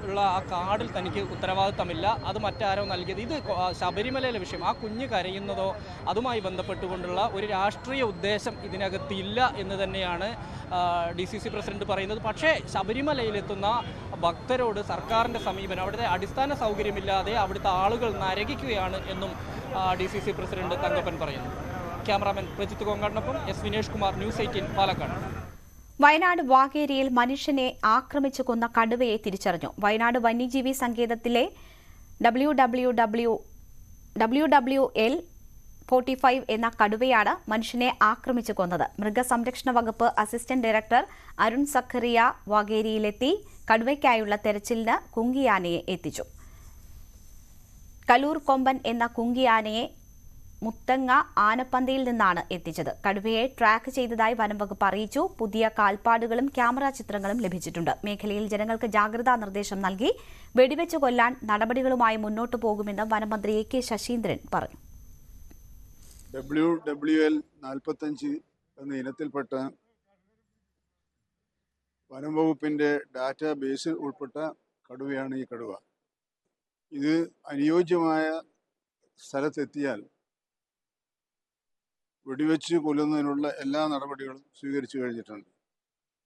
ഉള്ള ആ കാർഡിൽ തനിക്ക് ഉത്തരവാദിത്തമില്ല, അത് മറ്റാരോ നൽകിയത്. ഇത് ശബരിമലയിലെ വിഷയം, ആ കുഞ്ഞ് കരയുന്നതോ അതുമായി ബന്ധപ്പെട്ടുകൊണ്ടുള്ള ഒരു രാഷ്ട്രീയ ഉദ്ദേശം ഇതിനകത്തില്ല എന്ന് തന്നെയാണ് DCC പ്രസിഡന്റ് പറയുന്നത്. പക്ഷേ ശബരിമലയിലെത്തുന്ന ഭക്തരോട് സർക്കാരിൻ്റെ സമീപനം, അവിടുത്തെ അടിസ്ഥാന സൗകര്യമില്ലാതെ അവിടുത്തെ ആളുകൾ നരകിക്കുകയാണ് എന്നും DCC പ്രസിഡന്റ് തങ്കപ്പൻ പറയുന്നു. ക്യാമറാമാൻ പ്രജിത്ത് കോങ്ങാടിനൊപ്പം S വിനേഷ് കുമാർ, News 18 പാലക്കാട്. വയനാട് വാകേരിയിൽ മനുഷ്യനെ ആക്രമിച്ചു കൊന്ന കടുവയെ തിരിച്ചറിഞ്ഞു. വയനാട് വന്യജീവി സങ്കേതത്തിലെ WWL45 എന്ന കടുവയാണ് മനുഷ്യനെ ആക്രമിച്ചു കൊന്നത്. മൃഗസംരക്ഷണ വകുപ്പ് അസിസ്റ്റന്റ് ഡയറക്ടർ അരുൺ സഖറിയ വാകേരിയിലെത്തി കടുവയ്ക്കായുള്ള തെരച്ചിലിന് കുങ്കിയാനയെ എത്തിച്ചു. കലൂർ കൊമ്പൻ എന്ന കുങ്കിയാനയെ മുത്തങ്ങ ആനപ്പന്തയിൽ നിന്നാണ് എത്തിച്ചത്. കടുവയെ ട്രാക്ക് ചെയ്തതായി വനംവകുപ്പ് അറിയിച്ചു. പുതിയ കാൽപ്പാടുകളും ക്യാമറ ചിത്രങ്ങളും ലഭിച്ചിട്ടുണ്ട്. മേഖലയിൽ ജനങ്ങൾക്ക് ജാഗ്രതാ നിർദ്ദേശം നൽകി വെടിവെച്ച് കൊല്ലാൻ നടപടികളുമായി മുന്നോട്ടു പോകുമെന്ന് വനമന്ത്രി AK ശശീന്ദ്രൻ പറഞ്ഞു. WWL45 എന്ന ഇനത്തിൽപ്പെട്ട വനംവകുപ്പിന്റെ ഡാറ്റാ ബേസിൽ ഉൾപ്പെട്ട കടുവയാണ് ഈ കടുവ. ഇത് അനുയോജ്യമായ സ്ഥലത്തെത്തിയാൽ വെടിവെച്ച് കൊല്ലുന്നതിനുള്ള എല്ലാ നടപടികളും സ്വീകരിച്ചു കഴിഞ്ഞിട്ടുണ്ട്.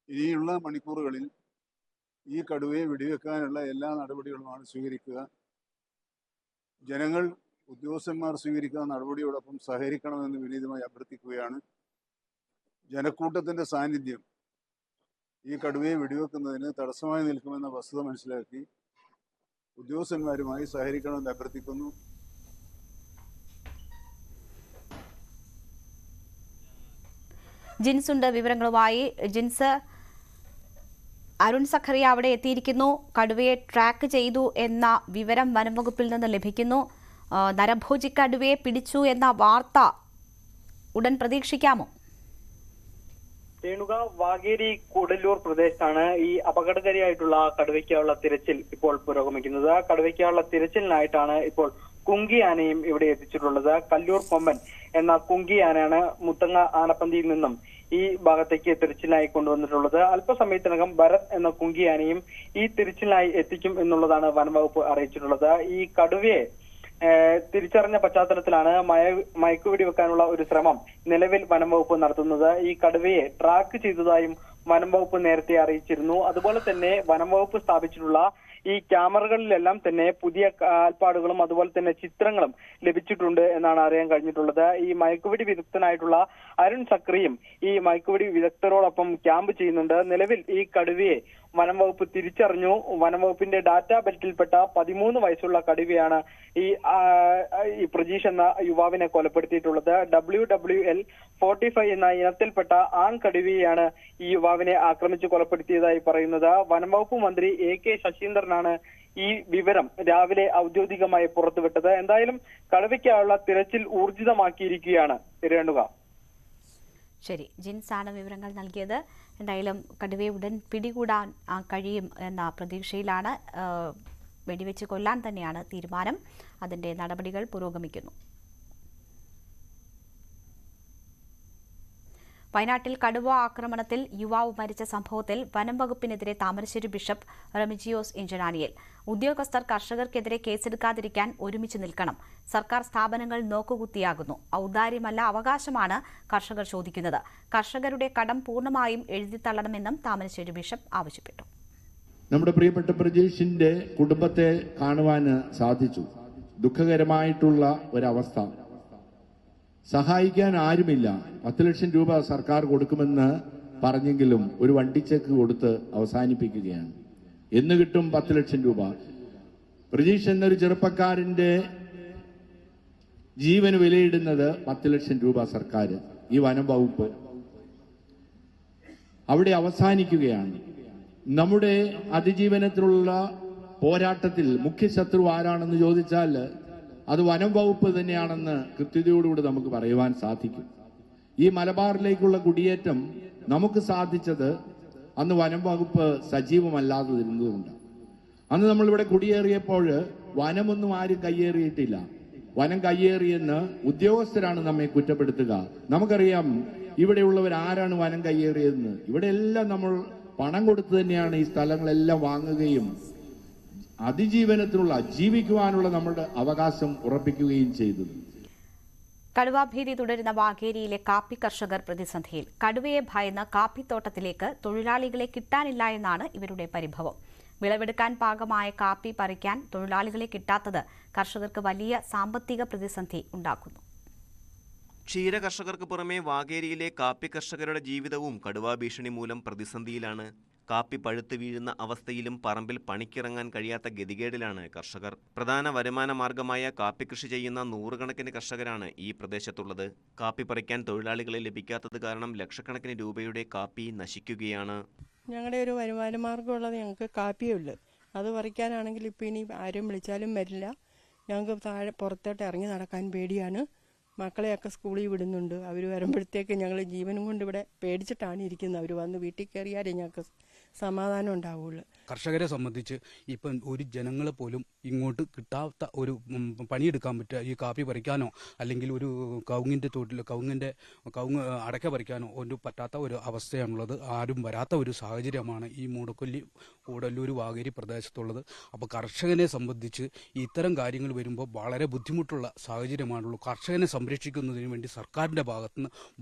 ഇനിയുള്ള മണിക്കൂറുകളിൽ ഈ കടുവയെ വെടിവെക്കാനുള്ള എല്ലാ നടപടികളുമാണ് സ്വീകരിക്കുക. ജനങ്ങൾ ഉദ്യോഗസ്ഥന്മാർ സ്വീകരിക്കുന്ന നടപടിയോടൊപ്പം സഹകരിക്കണമെന്ന് വിനീതമായി അഭ്യർത്ഥിക്കുകയാണ്. ജനക്കൂട്ടത്തിന്റെ സാന്നിധ്യം ഈ കടുവയെ വെടിവെക്കുന്നതിന് തടസ്സമായി നിൽക്കുമെന്ന വസ്തുത മനസ്സിലാക്കി ഉദ്യോഗസ്ഥന്മാരുമായി സഹകരിക്കണമെന്ന് അഭ്യർത്ഥിക്കുന്നു. ജിൻസുണ്ട് വിവരങ്ങളുമായി. ജിൻസ്, അരുൺ സഖറിയ അവിടെ എത്തിയിരിക്കുന്നു. കടുവയെ ട്രാക്ക് ചെയ്തു എന്ന വിവരം വനംവകുപ്പിൽ നിന്ന് ലഭിക്കുന്നു. നരഭോജി കടുവയെ പിടിച്ചു എന്ന വാർത്ത ഉടൻ പ്രതീക്ഷിക്കാമോ? രേണുക, വാഗേരി കൂടല്ലൂർ പ്രദേശത്താണ് ഈ അപകടകാരിയായിട്ടുള്ള കടുവയ്ക്കുള്ള തിരച്ചിൽ ഇപ്പോൾ പുരോഗമിക്കുന്നത്. കടുവയ്ക്കുള്ള തിരച്ചിലിനായിട്ടാണ് ഇപ്പോൾ കുങ്കി ആനയും ഇവിടെ എത്തിച്ചിട്ടുള്ളത്. കല്ലൂർ കൊമ്പൻ എന്ന കുങ്കി ആനയാണ് മുത്തങ്ങ ആനപ്പന്തിയിൽ നിന്നും ഈ ഭാഗത്തേക്ക് തിരച്ചിലിനായി കൊണ്ടുവന്നിട്ടുള്ളത്. അല്പസമയത്തിനകം ഭരത് എന്ന കുങ്കി ആനയും ഈ തിരച്ചിലിനായി എത്തിക്കും എന്നുള്ളതാണ് വനംവകുപ്പ് അറിയിച്ചിട്ടുള്ളത്. ഈ കടുവയെ തിരിച്ചറിഞ്ഞ പശ്ചാത്തലത്തിലാണ് മയക്കുവെടി വെക്കാനുള്ള ഒരു ശ്രമം നിലവിൽ വനംവകുപ്പ് നടത്തുന്നത്. ഈ കടുവയെ ട്രാക്ക് ചെയ്തതായും വനംവകുപ്പ് നേരത്തെ അറിയിച്ചിരുന്നു. അതുപോലെ തന്നെ വനംവകുപ്പ് സ്ഥാപിച്ചിട്ടുള്ള ഈ ക്യാമറകളിലെല്ലാം തന്നെ പുതിയ കാൽപ്പാടുകളും അതുപോലെ തന്നെ ചിത്രങ്ങളും ലഭിച്ചിട്ടുണ്ട് എന്നാണ് അറിയാൻ കഴിഞ്ഞിട്ടുള്ളത്. ഈ മയക്കുവെടി വിദഗ്ധനായിട്ടുള്ള അരുൺ സക്രിയും ഈ മയക്കുവെടി വിദഗ്ധരോടൊപ്പം ക്യാമ്പ് ചെയ്യുന്നുണ്ട്. നിലവിൽ ഈ കടുവയെ വനംവകുപ്പ് തിരിച്ചറിഞ്ഞു. വനംവകുപ്പിന്റെ ഡാറ്റാ ബെൽറ്റിൽപ്പെട്ട 13 വയസ്സുള്ള കടുവയാണ് ഈ പ്രജീഷ് എന്ന യുവാവിനെ കൊലപ്പെടുത്തിയിട്ടുള്ളത്. WWL 45 എന്ന ഇനത്തിൽപ്പെട്ട ആൺ കടുവയെയാണ് ഈ യുവാവിനെ ആക്രമിച്ച് കൊലപ്പെടുത്തിയതായി പറയുന്നത്. വനംവകുപ്പ് മന്ത്രി AK ശശീന്ദ്രനാണ് ഈ വിവരം രാവിലെ ഔദ്യോഗികമായി പുറത്തുവിട്ടത്. എന്തായാലും കടുവയ്ക്കായുള്ള തിരച്ചിൽ ഊർജിതമാക്കിയിരിക്കുകയാണ്. രേണുക. ശരി, ജിൻസാണ് വിവരങ്ങൾ നൽകിയത്. എന്തായാലും കടുവയെ ഉടൻ പിടികൂടാൻ കഴിയും എന്ന പ്രതീക്ഷയിലാണ്. വെടിവെച്ച് കൊല്ലാൻ തന്നെയാണ് തീരുമാനം. അതിന്റെ നടപടികൾ പുരോഗമിക്കുന്നു. വയനാട്ടിൽ കടുവ ആക്രമണത്തിൽ യുവാവ് മരിച്ച സംഭവത്തിൽ വനം വകുപ്പിനെതിരെ താമരശ്ശേരി ബിഷപ്പ് റെമിജിയോസ് ഇഞ്ചനാനിയിൽ ഉദ്യോഗസ്ഥർ കർഷകർക്കെതിരെ കേസെടുക്കാതിരിക്കാൻ ഒരുമിച്ച് നിൽക്കണം. സർക്കാർ സ്ഥാപനങ്ങൾ നോക്കുകുത്തിയാകുന്നു. ഔദാര്യമല്ല, അവകാശമാണ് കർഷകർ ചോദിക്കുന്നത്. കർഷകരുടെ കടം പൂർണ്ണമായും എഴുതിത്തള്ളണമെന്നും താമരശ്ശേരി ബിഷപ്പ് ആവശ്യപ്പെട്ടു. നമ്മുടെ പ്രിയപ്പെട്ട പ്രജീഷിന്റെ കുടുംബത്തെ കാണുവാൻ സാധിച്ചു. ദുഃഖകരമായിട്ടുള്ള ഒരവസ്ഥ. സഹായിക്കാൻ ആരുമില്ല. 10 ലക്ഷം രൂപ സർക്കാർ കൊടുക്കുമെന്ന് പറഞ്ഞെങ്കിലും ഒരു വണ്ടിച്ചെക്ക് കൊടുത്ത് അവസാനിപ്പിക്കുകയാണ്. എന്ന് കിട്ടും 10 ലക്ഷം രൂപ? പ്രജീഷ് എന്നൊരു ചെറുപ്പക്കാരന്റെ ജീവന് വിലയിടുന്നത് 10 ലക്ഷം രൂപ സർക്കാർ, ഈ വനം വകുപ്പ് അവിടെ അവസാനിക്കുകയാണ്. നമ്മുടെ അതിജീവനത്തിലുള്ള പോരാട്ടത്തിൽ മുഖ്യ ശത്രു ആരാണെന്ന് ചോദിച്ചാൽ അത് വനം വകുപ്പ് തന്നെയാണെന്ന് കൃത്യതയോടുകൂടി നമുക്ക് പറയുവാൻ സാധിക്കും. ഈ മലബാറിലേക്കുള്ള കുടിയേറ്റം നമുക്ക് സാധിച്ചത് അന്ന് വനം വകുപ്പ് സജീവമല്ലാതിരുന്നതുകൊണ്ട്. അന്ന് നമ്മളിവിടെ കുടിയേറിയപ്പോൾ വനമൊന്നും ആരും കയ്യേറിയിട്ടില്ല. വനം കയ്യേറിയെന്ന് ഉദ്യോഗസ്ഥരാണ് നമ്മെ കുറ്റപ്പെടുത്തുക. നമുക്കറിയാം ഇവിടെയുള്ളവർ ആരാണ് വനം കയ്യേറിയതെന്ന്. ഇവിടെ എല്ലാം നമ്മൾ പണം കൊടുത്ത് തന്നെയാണ് ഈ സ്ഥലങ്ങളെല്ലാം വാങ്ങുകയും അതിജീവനത്തിനുള്ള ജീവിക്കുവാനുള്ള നമ്മുടെ അവകാശം ഉറപ്പിക്കുകയും ചെയ്തത്. കടുവാഭീതി തുടരുന്ന വാഗേരിയിലെ കാപ്പി കർഷകർ പ്രതിസന്ധിയിൽ. കടുവയെ ഭയന്ന് കാപ്പിത്തോട്ടത്തിലേക്ക് തൊഴിലാളികളെ കിട്ടാനില്ല എന്നാണ് ഇവരുടെ പരിഭവം. വിളവെടുക്കാൻ പാകമായ കാപ്പി പറിക്കാൻ തൊഴിലാളികളെ കിട്ടാത്തത് കർഷകർക്ക് വലിയ സാമ്പത്തിക പ്രതിസന്ധി ഉണ്ടാക്കുന്നു. ക്ഷീര കർഷകർക്ക് പുറമെ വാഗേരിയിലെ കാപ്പി കർഷകരുടെ ജീവിതവും കടുവാ ഭീഷണി മൂലം പ്രതിസന്ധിയിലാണ്. കാപ്പി പഴുത്ത് വീഴുന്ന അവസ്ഥയിലും പറമ്പിൽ പണിക്കിറങ്ങാൻ കഴിയാത്ത ഗതികേടിലാണ് കർഷകർ. പ്രധാന വരുമാന മാർഗമായ കാപ്പി കൃഷി ചെയ്യുന്ന 100 കണക്കിന് കർഷകരാണ് ഈ പ്രദേശത്തുള്ളത്. കാപ്പി പറിക്കാൻ തൊഴിലാളികളെ ലഭിക്കാത്തത് കാരണം ലക്ഷക്കണക്കിന് രൂപയുടെ കാപ്പി നശിക്കുകയാണ്. ഞങ്ങളുടെ ഒരു വരുമാന മാർഗമുള്ളത് ഞങ്ങൾക്ക് കാപ്പിയേ ഉള്ളൂ. അത് പറിക്കാനാണെങ്കിൽ ഇപ്പോൾ ഇനി ആരും വിളിച്ചാലും വരില്ല. ഞങ്ങൾക്ക് താഴെ പുറത്തോട്ട് ഇറങ്ങി നടക്കാൻ പേടിയാണ്. മക്കളെയൊക്കെ സ്കൂളിൽ വിടുന്നുണ്ട്. അവർ വരുമ്പോഴത്തേക്ക് ഞങ്ങൾ ജീവനും കൊണ്ട് ഇവിടെ പേടിച്ചിട്ടാണ് ഇരിക്കുന്നത്. അവർ വന്ന് വീട്ടിൽ കയറിയാലേ ഞങ്ങൾക്ക് സമാധാനം ഉണ്ടാവുള്ളൂ. കർഷകരെ സംബന്ധിച്ച് ഇപ്പം ഒരു ജനങ്ങൾ പോലും ഇങ്ങോട്ട് കിട്ടാത്ത ഒരു പണിയെടുക്കാൻ പറ്റുക, ഈ കാപ്പി പറിക്കാനോ അല്ലെങ്കിൽ ഒരു കവുങ്ങിൻ്റെ തോട്ടിൽ കവുങ്ങ് അടയ്ക്ക പറിക്കാനോ ഒന്നും പറ്റാത്ത ഒരു അവസ്ഥയാണുള്ളത്. ആരും വരാത്ത ഒരു സാഹചര്യമാണ് ഈ മൂടക്കൊല്ലി കൂടല്ലൂർ വാഗേരി പ്രദേശത്തുള്ളത്. അപ്പോൾ കർഷകനെ സംബന്ധിച്ച് ഇത്തരം കാര്യങ്ങൾ വരുമ്പോൾ വളരെ ബുദ്ധിമുട്ടുള്ള സാഹചര്യമാണുള്ളൂ. കർഷകനെ സംരക്ഷിക്കുന്നതിന് വേണ്ടി സർക്കാരിൻ്റെ ഭാഗത്തുനിന്ന്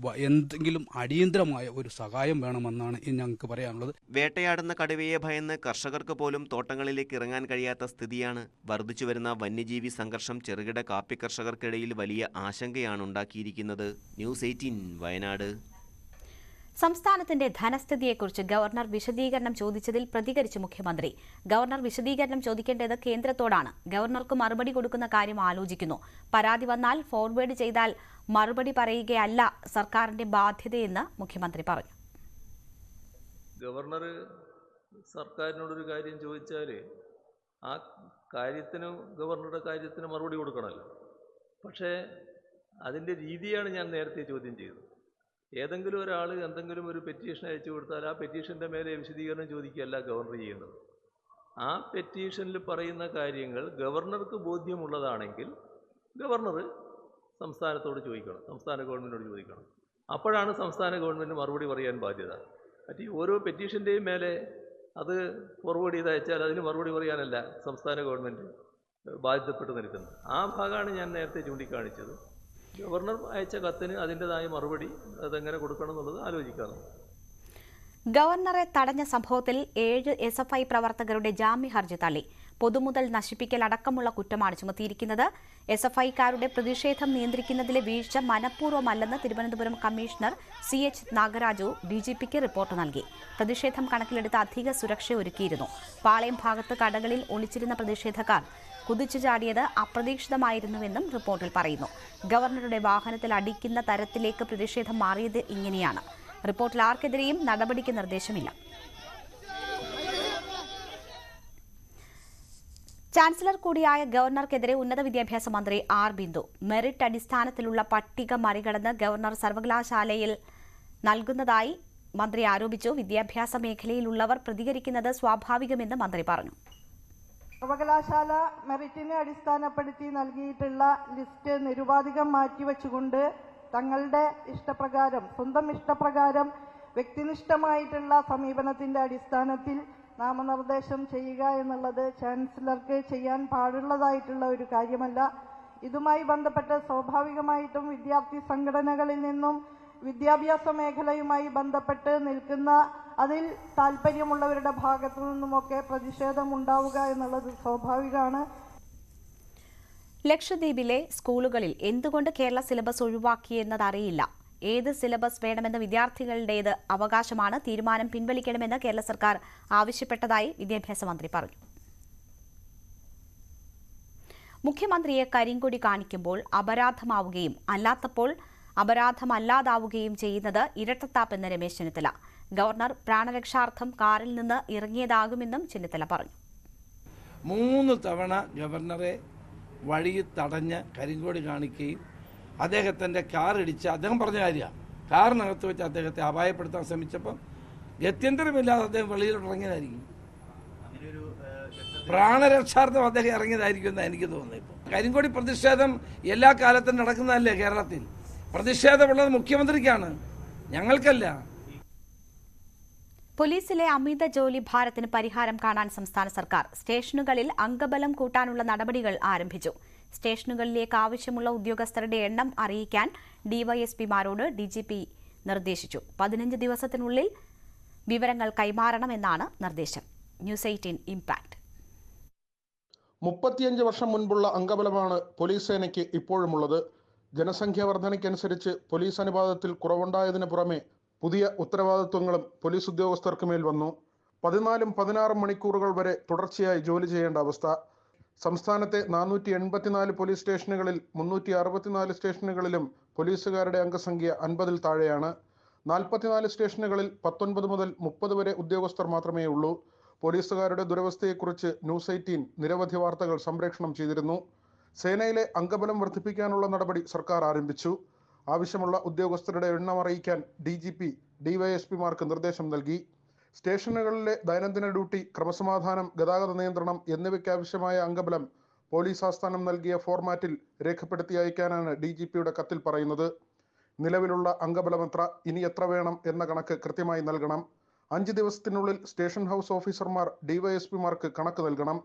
എന്തെങ്കിലും അടിയന്തരമായ ഒരു സഹായം വേണമെന്നാണ് ഞങ്ങൾക്ക് പറയാനുള്ളത്. വേട്ടയാടുന്ന കടുവയെ ഭയന്ന് കർഷകർക്ക് പോലും തോട്ടങ്ങളിലേക്ക് ഇറങ്ങാൻ കഴിയാത്ത സ്ഥിതിയാണ്. വർദ്ധിച്ചുവരുന്ന വന്യജീവി സംഘർഷം ചെറുകിട കാപ്പി കർഷകർക്കിടയിൽ വലിയ ആശങ്കയാണ് ഉണ്ടാക്കിയിരിക്കുന്നത്. ന്യൂസ് 18 വയനാട്. സംസ്ഥാനത്തിന്റെ ധനസ്ഥിതിയെക്കുറിച്ച് ഗവർണർ വിശദീകരണം ചോദിച്ചതിൽ പ്രതികരിച്ച് മുഖ്യമന്ത്രി. ഗവർണർ വിശദീകരണം ചോദിക്കേണ്ടത് കേന്ദ്രത്തോടാണ്. ഗവർണർക്ക് മറുപടി കൊടുക്കുന്ന കാര്യം ആലോചിക്കുന്നു. പരാതി വന്നാൽ ഫോർവേഡ് ചെയ്താൽ മറുപടി പറയുകയല്ല സർക്കാരിന്റെ ബാധ്യതയെന്ന് മുഖ്യമന്ത്രി പറഞ്ഞു. ഗവർണർ സർക്കാരിനോടൊരു കാര്യം ചോദിച്ചാൽ ആ കാര്യത്തിന് ഗവർണറുടെ കാര്യത്തിന് മറുപടി കൊടുക്കണമല്ലോ. പക്ഷേ അതിൻ്റെ രീതിയാണ് ഞാൻ നേരത്തെ ചോദ്യം ചെയ്തത്. ഏതെങ്കിലും ഒരാൾ എന്തെങ്കിലും ഒരു പെറ്റീഷൻ അയച്ചു കൊടുത്താൽ ആ പെറ്റീഷൻ്റെ മേലെ വിശദീകരണം ചോദിക്കുകയല്ല ഗവർണർ ചെയ്യേണ്ടത്. ആ പെറ്റീഷനിൽ പറയുന്ന കാര്യങ്ങൾ ഗവർണർക്ക് ബോധ്യമുള്ളതാണെങ്കിൽ ഗവർണർ സംസ്ഥാനത്തോട് ചോദിക്കണം, സംസ്ഥാന ഗവൺമെൻറ്റിനോട് ചോദിക്കണം. അപ്പോഴാണ് സംസ്ഥാന ഗവൺമെൻറ് മറുപടി പറയാൻ ബാധ്യത. മറ്റേ ഓരോ പെറ്റീഷൻ്റെയും മേലെ അത് ഫോർവേഡ് ചെയ്ത് അയച്ചാൽ അതിന് മറുപടി പറയാനല്ല സംസ്ഥാന ഗവൺമെൻറ് ബാധ്യതപ്പെട്ട് നിൽക്കുന്നത്. ആ ഭാഗമാണ് ഞാൻ നേരത്തെ ചൂണ്ടിക്കാണിച്ചത്. ഗവർണർ അയച്ച കത്തിന് അതിൻ്റെതായ മറുപടി അതെങ്ങനെ കൊടുക്കണം എന്നുള്ളത് ആലോചിക്കാറുണ്ട്. ഗവർണറെ തടഞ്ഞ സംഭവത്തിൽ 7 SFI പ്രവർത്തകരുടെ ജാമ്യ ഹർജി തള്ളി. പൊതുമുതൽ നശിപ്പിക്കൽ അടക്കമുള്ള കുറ്റമാണ് ചുമത്തിയിരിക്കുന്നത്. SFIക്കാരുടെ പ്രതിഷേധം നിയന്ത്രിക്കുന്നതിലെ വീഴ്ച മനഃപൂർവ്വമല്ലെന്ന് തിരുവനന്തപുരം കമ്മീഷണർ CH നാഗരാജു DGPക്ക് റിപ്പോർട്ട് നൽകി. പ്രതിഷേധം കണക്കിലെടുത്ത് അധിക സുരക്ഷ ഒരുക്കിയിരുന്നു. പാളയം ഭാഗത്ത് കടകളിൽ ഒളിച്ചിരുന്ന പ്രതിഷേധക്കാർ കുതിച്ചു ചാടിയത് അപ്രതീക്ഷിതമായിരുന്നുവെന്നും റിപ്പോർട്ടിൽ പറയുന്നു. ഗവർണറുടെ വാഹനത്തിൽ അടിക്കുന്ന തരത്തിലേക്ക് പ്രതിഷേധം മാറിയത് ഇങ്ങനെയാണ്. റിപ്പോർട്ടിൽ ആർക്കെതിരെയും നടപടിക്ക് നിർദ്ദേശമില്ല. ചാൻസലർ കൂടിയായ ഗവർണർക്കെതിരെ ഉന്നത വിദ്യാഭ്യാസ മന്ത്രി R. ബിന്ദു. മെറിറ്റ് അടിസ്ഥാനത്തിലുള്ള പട്ടിക മറികടന്ന് ഗവർണർ സർവകലാശാലയിൽ നൽകുന്നതായി മന്ത്രി ആരോപിച്ചു. വിദ്യാഭ്യാസ മേഖലയിലുള്ളവർ പ്രതികരിക്കുന്നത് സ്വാഭാവികമെന്ന് മന്ത്രി പറഞ്ഞു. സർവകലാശാല മെറിറ്റിനെ അടിസ്ഥാനപ്പെടുത്തി നൽകിയിട്ടുള്ള ലിസ്റ്റ് നിരുപാധികം മാറ്റിവെച്ചുകൊണ്ട് തങ്ങളുടെ ഇഷ്ടപ്രകാരം, സ്വന്തം ഇഷ്ടപ്രകാരം വ്യക്തിനിഷ്ഠമായിട്ടുള്ള സമീപനത്തിന്റെ അടിസ്ഥാനത്തിൽ നാമനിർദ്ദേശം ചെയ്യുക എന്നുള്ളത് ചാൻസലർക്ക് ചെയ്യാൻ പാടുള്ളതായിട്ടുള്ള ഒരു കാര്യമല്ല. ഇതുമായി ബന്ധപ്പെട്ട് സ്വാഭാവികമായിട്ടും വിദ്യാർത്ഥി സംഘടനകളിൽ നിന്നും വിദ്യാഭ്യാസ മേഖലയുമായി ബന്ധപ്പെട്ട് നിൽക്കുന്ന അതിൽ താല്പര്യമുള്ളവരുടെ ഭാഗത്തു നിന്നുമൊക്കെ പ്രതിഷേധം ഉണ്ടാവുക എന്നുള്ളത് സ്വാഭാവികമാണ്. ലക്ഷദ്വീപിലെ സ്കൂളുകളിൽ എന്തുകൊണ്ട് കേരള സിലബസ് ഒഴിവാക്കിയെന്നതറിയില്ല. ഏത് സിലബസ് വേണമെന്ന വിദ്യാർത്ഥികളുടേത് അവകാശമാണ്. തീരുമാനം പിൻവലിക്കണമെന്ന് കേരള സർക്കാർ ആവശ്യപ്പെട്ടതായി വിദ്യാഭ്യാസ മന്ത്രി പറഞ്ഞു. മുഖ്യമന്ത്രിയെ കരിങ്കൊടി കാണിക്കുമ്പോൾ അപരാധമാവുകയും അല്ലാത്തപ്പോൾ അപരാധമല്ലാതാവുകയും ചെയ്യുന്നത് ഇരട്ടത്താപ്പെന്ന് രമേശ് ചെന്നിത്തല. ഗവർണർ പ്രാണരക്ഷാർത്ഥം കാറിൽ നിന്ന് ഇറങ്ങിയതാകുമെന്നും ചെന്നിത്തല പറഞ്ഞു. 3 തവണ ഗവർണറെ വഴിയിൽ തടഞ്ഞ് കരിങ്കോടി കാണിക്കുകയും അദ്ദേഹത്തിൻ്റെ കാറിടിച്ച് അദ്ദേഹം പറഞ്ഞ കാര്യമാണ്. കാറിനകത്ത് വെച്ച് അദ്ദേഹത്തെ അപായപ്പെടുത്താൻ ശ്രമിച്ചപ്പം ഗത്യന്തരമില്ലാതെ അദ്ദേഹം വെളിയിലോട്ട് ഇറങ്ങിയതായിരിക്കും. പ്രാണരക്ഷാർത്ഥം അദ്ദേഹം ഇറങ്ങിയതായിരിക്കും എന്നാണ് എനിക്ക് തോന്നുന്നത്. ഇപ്പോൾ കരിങ്കോടി പ്രതിഷേധം എല്ലാ കാലത്തും നടക്കുന്നതല്ലേ കേരളത്തിൽ? പ്രതിഷേധമുള്ളത് മുഖ്യമന്ത്രിക്കാണ്, ഞങ്ങൾക്കല്ല. പോലീസിലെ അമിത ജോലി ഭാരത്തിന് പരിഹാരം കാണാൻ സംസ്ഥാന സർക്കാർ സ്റ്റേഷനുകളിൽ അംഗബലം കൂട്ടാനുള്ള നടപടികൾ ആരംഭിച്ചു. സ്റ്റേഷനുകളിലേക്ക് ആവശ്യമുള്ള ഉദ്യോഗസ്ഥരുടെ എണ്ണം അറിയിക്കാൻ ഡിവൈഎസ്പിമാരോട് DGP നിർദ്ദേശിച്ചു. 15 ദിവസത്തിനുള്ളിൽ വിവരങ്ങൾ കൈമാറണമെന്നാണ് നിർദ്ദേശം. News 18 impact. 35 വർഷം മുൻപുള്ള അംഗബലമാണ് പോലീസ് സേനയ്ക്ക് ഇപ്പോഴുമുള്ളത്. ജനസംഖ്യാ വർധനയ്ക്കനുസരിച്ച് പോലീസ് അനുപാതത്തിൽ കുറവുണ്ടായതിനു പുറമെ പുതിയ ഉത്തരവാദിത്വങ്ങളും പോലീസ് ഉദ്യോഗസ്ഥർക്ക് മേൽ വന്നു. 14-16 മണിക്കൂറുകൾ വരെ തുടർച്ചയായി ജോലി ചെയ്യേണ്ട അവസ്ഥ. സംസ്ഥാനത്തെ 484 പോലീസ് സ്റ്റേഷനുകളിൽ 364 സ്റ്റേഷനുകളിലും പോലീസുകാരുടെ അംഗസംഖ്യ 50-ൽ താഴെയാണ്. 44 സ്റ്റേഷനുകളിൽ 19 മുതൽ 30 വരെ ഉദ്യോഗസ്ഥർ മാത്രമേ ഉള്ളൂ. പോലീസുകാരുടെ ദുരവസ്ഥയെക്കുറിച്ച് ന്യൂസ് 18 നിരവധി വാർത്തകൾ സംപ്രേഷണം ചെയ്തിരുന്നു. സേനയിലെ അംഗബലം വർദ്ധിപ്പിക്കാനുള്ള നടപടി സർക്കാർ ആരംഭിച്ചു. ആവശ്യമുള്ള ഉദ്യോഗസ്ഥരുടെ എണ്ണം അറിയിക്കാൻ DGP ഡിവൈഎസ്പിമാർക്ക് നിർദ്ദേശം നൽകി. സ്റ്റേഷനുകളിലെ ദൈനംദിന ഡ്യൂട്ടി, ക്രമസമാധാനം, ഗതാഗത നിയന്ത്രണം എന്നിവയ്ക്കാവശ്യമായ അംഗബലം പോലീസ് ആസ്ഥാനം നൽകിയ ഫോർമാറ്റിൽ രേഖപ്പെടുത്തി അയക്കാനാണ് DGPയുടെ കത്തിൽ പറയുന്നത്. നിലവിലുള്ള അംഗബലം എത്ര, ഇനി എത്ര വേണം എന്ന കണക്ക് കൃത്യമായി നൽകണം. 5 ദിവസത്തിനുള്ളിൽ സ്റ്റേഷൻ ഹൗസ് ഓഫീസർമാർ ഡിവൈഎസ്പിമാർക്ക് കണക്ക് നൽകണം.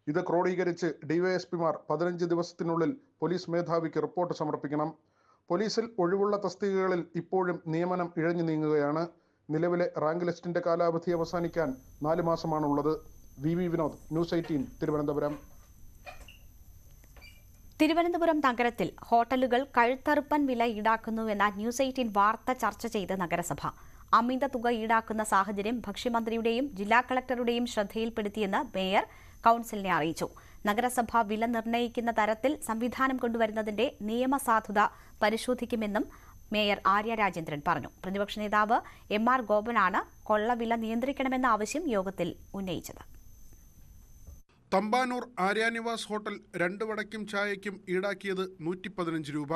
ഇത് ക്രോഡീകരിച്ച് ഡിവൈഎസ്പിമാർ 15 ദിവസത്തിനുള്ളിൽ പോലീസ് മേധാവിക്ക് റിപ്പോർട്ട് സമർപ്പിക്കണം. പോലീസിൽ ഒഴിവുള്ള തസ്തികകളിൽ ഇപ്പോഴും നിയമനം ഇഴഞ്ഞു നീങ്ങുകയാണ്. നിലവിലെ റാങ്ക് ലിസ്റ്റിന്റെ കാലാവധി അവസാനിക്കാൻ 4 മാസമാണുള്ളത്. V Vinod, news 18, Thiruvananthapuram. തിരുവനന്തപുരം നഗരത്തിൽ ഹോട്ടലുകൾ കഴുത്തറുപ്പൻ വില ഈടാക്കുന്നുവെന്ന ന്യൂസ് 18 വാർത്ത ചർച്ച ചെയ്ത് നഗരസഭ. അമിത തുക ഈടാക്കുന്ന സാഹചര്യം ഭക്ഷ്യമന്ത്രിയുടെയും ജില്ലാ കളക്ടറുടെയും ശ്രദ്ധയിൽപ്പെടുത്തിയെന്ന് മേയർ കൌൺസിലിനെ അറിയിച്ചു. നഗരസഭ വില നിർണ്ണയിക്കുന്ന തരത്തിൽ സംവിധാനം കൊണ്ടുവരുന്നതിന്റെ നിയമസാധുത പരിശോധിക്കുമെന്നും മേയർ ആര്യ രാജേന്ദ്രൻ പറഞ്ഞു. പ്രതിപക്ഷ നേതാവ് MR ഗോപനാണ് കൊള്ളവില നിയന്ത്രിക്കണമെന്ന ആവശ്യം യോഗത്തിൽ ഉന്നയിച്ചത്. തമ്പാനൂർ ആര്യാനിവാസ് ഹോട്ടൽ 2 വടക്കും ചായയ്ക്കും ഈടാക്കിയത് 115 രൂപ.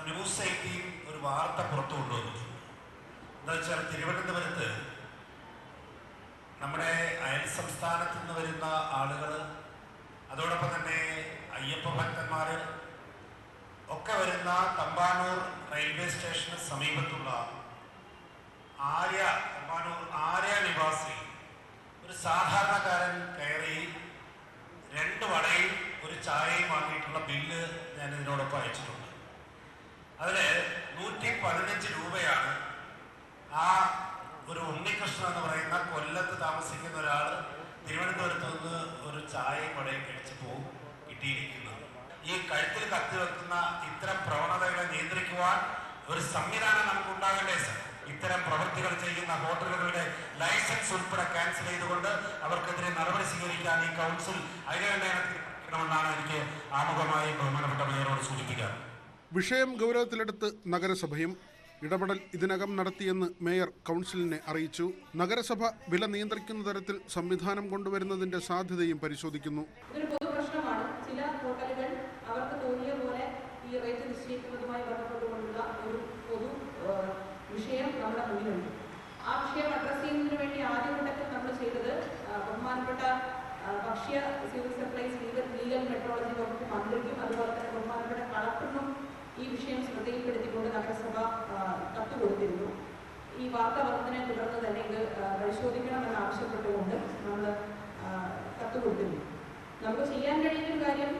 ന്യൂസ് 18 ഒരു വാർത്ത പുറത്തു കൊണ്ടുവന്നു. എന്താ വെച്ചാൽ തിരുവനന്തപുരത്ത് നമ്മുടെ അയൽ സംസ്ഥാനത്ത് നിന്ന് വരുന്ന ആളുകൾ, അതോടൊപ്പം തന്നെ അയ്യപ്പ ഭക്തന്മാർ ഒക്കെ വരുന്ന തമ്പാനൂർ റെയിൽവേ സ്റ്റേഷന് സമീപത്തുള്ള തമ്പാനൂർ ആര്യ നിവാസിൽ ഒരു സാധാരണക്കാരൻ കയറി 2 വടയും ഒരു ചായയും വാങ്ങിയിട്ടുള്ള ബില്ല് ഞാൻ ഇതിനോടൊപ്പം അയച്ചിട്ടുണ്ട്. അതിൽ 115 രൂപയാണ് ആ ഒരു ഉണ്ണികൃഷ്ണൻ എന്ന് പറയുന്ന കൊല്ലത്ത് താമസിക്കുന്ന ഒരാൾ തിരുവനന്തപുരത്ത് നിന്ന് ഒരു ചായയും വടയും കഴിച്ച് കിട്ടിയിരിക്കുന്നത്. ഈ കഴുത്തിൽ കത്തിവെക്കുന്ന ഇത്തരം പ്രവണതകളെ നിയന്ത്രിക്കുവാൻ ഒരു സംവിധാനം നമുക്ക് ഉണ്ടാകണ്ടേ സർ? ഇത്തരം പ്രവൃത്തികൾ ചെയ്യുന്ന ഹോട്ടലുകളുടെ ലൈസൻസ് ഉൾപ്പെടെ ക്യാൻസൽ ചെയ്തുകൊണ്ട് അവർക്കെതിരെ നടപടി സ്വീകരിക്കാൻ ഈ കൗൺസിൽ അതിനുവേണ്ടിയാണെന്നാണ് എനിക്ക് ആമുഖമായി ബഹുമാനപ്പെട്ട മേയറോട് സൂചിപ്പിക്കാൻ. വിഷയം ഗൗരവത്തിലെടുത്ത് നഗരസഭയും ഇടപെടൽ ഇതിനകം നടത്തിയെന്ന് മേയർ കൗൺസിലിനെ അറിയിച്ചു. നഗരസഭ വില നിയന്ത്രിക്കുന്ന തരത്തിൽ സംവിധാനം കൊണ്ടുവരുന്നതിന്റെ സാധ്യതയും പരിശോധിക്കുന്നു. ഇതൊരു പൊതുപ്രശ്നമാണ്. ചില ഹോട്ടലുകൾ അവർക്ക് തോന്നിയ പോലെ ഈ റേറ്റ് നിശ്ചയിക്കുന്നതുമായി ബന്ധപ്പെട്ടുകൊണ്ടുള്ള ഒരു പൊതു വിഷയം നമ്മുടെ മുന്നിലുണ്ട്. ആ വിഷയം അഡ്രസ് ചെയ്യുന്നതിന് വേണ്ടി ആദ്യഘട്ടത്തിൽ നമ്മൾ ചെയ്തത് ബഹുമാനപ്പെട്ട ഭക്ഷ്യ സിവിൽ സപ്ലൈസ് ലീഗൽ മെട്രോളജി വകുപ്പ് മന്ത്രിക്കും അതുപോലെ തന്നെ ബഹുമാനപ്പെട്ട കളക്ടറിനും ഈ വിഷയം ശ്രദ്ധയിൽപ്പെടുത്തിക്കൊണ്ട് നഗരസഭ കത്ത് കൊടുത്തിരുന്നു. ഈ വാർത്ത വന്നതിനെ തുടർന്ന് തന്നെ ഇത് പരിശോധിക്കണമെന്ന് ആവശ്യപ്പെട്ടുകൊണ്ട് നമ്മൾ കത്ത് കൊടുത്തിരുന്നു. നമുക്ക് ചെയ്യാൻ കഴിയുന്ന ഒരു കാര്യം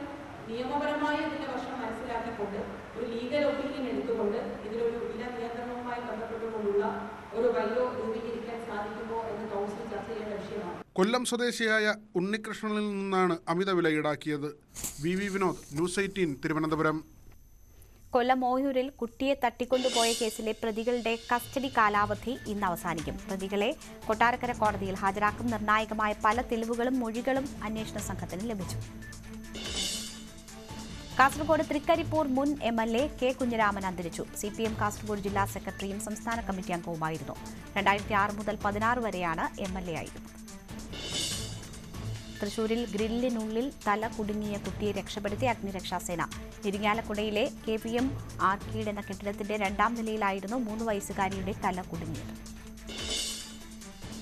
നിയമപരമായ ഇതിന്റെ വശം മനസ്സിലാക്കിക്കൊണ്ട് ഒരു ലീഗൽ ഒപ്പീനിയൻ എടുത്തുകൊണ്ട് ഇതിലൊരു വില നിയന്ത്രണവുമായി ബന്ധപ്പെട്ടുകൊണ്ടുള്ള ഒരു ബൈലോ രൂപീകരിക്കാൻ സാധിക്കുമോ എന്ന് കൗൺസിൽ ചർച്ച ചെയ്യേണ്ട വിഷയമാണ്. കൊല്ലം സ്വദേശിയായ ഉണ്ണികൃഷ്ണനിൽ നിന്നാണ് അമിത വില ഈടാക്കിയത്. V Vinod, news 18, Thiruvananthapuram. കൊല്ലം ഓയൂരിൽ കുട്ടിയെ തട്ടിക്കൊണ്ടുപോയ കേസിലെ പ്രതികളുടെ കസ്റ്റഡി കാലാവധി ഇന്ന് അവസാനിക്കും. പ്രതികളെ കൊട്ടാരക്കര കോടതിയിൽ ഹാജരാക്കും. നിർണായകമായ പല തെളിവുകളും മൊഴികളും അന്വേഷണ സംഘത്തിന് ലഭിച്ചു. കാസർഗോഡ് തൃക്കരിപ്പൂർ മുൻ MLA കെ കുഞ്ഞിരാമൻ അന്തരിച്ചു. CPM കാസർഗോഡ് ജില്ലാ സെക്രട്ടറിയും സംസ്ഥാന കമ്മിറ്റി അംഗവുമായിരുന്നു. 2006 മുതൽ 16 വരെയാണ് MLA ആയിരുന്നത്. തൃശൂരിൽ ഗ്രില്ലിനുള്ളിൽ തല കുടുങ്ങിയ കുട്ടിയെ രക്ഷപ്പെടുത്തി അഗ്നിരക്ഷാസേന. ഇരിങ്ങാലക്കുടയിലെ KPM ആർക്കേഡ് എന്ന കെട്ടിടത്തിന്റെ 2ാം നിലയിലായിരുന്നു 3 വയസ്സുകാരിയുടെ തല കുടുങ്ങിയത്.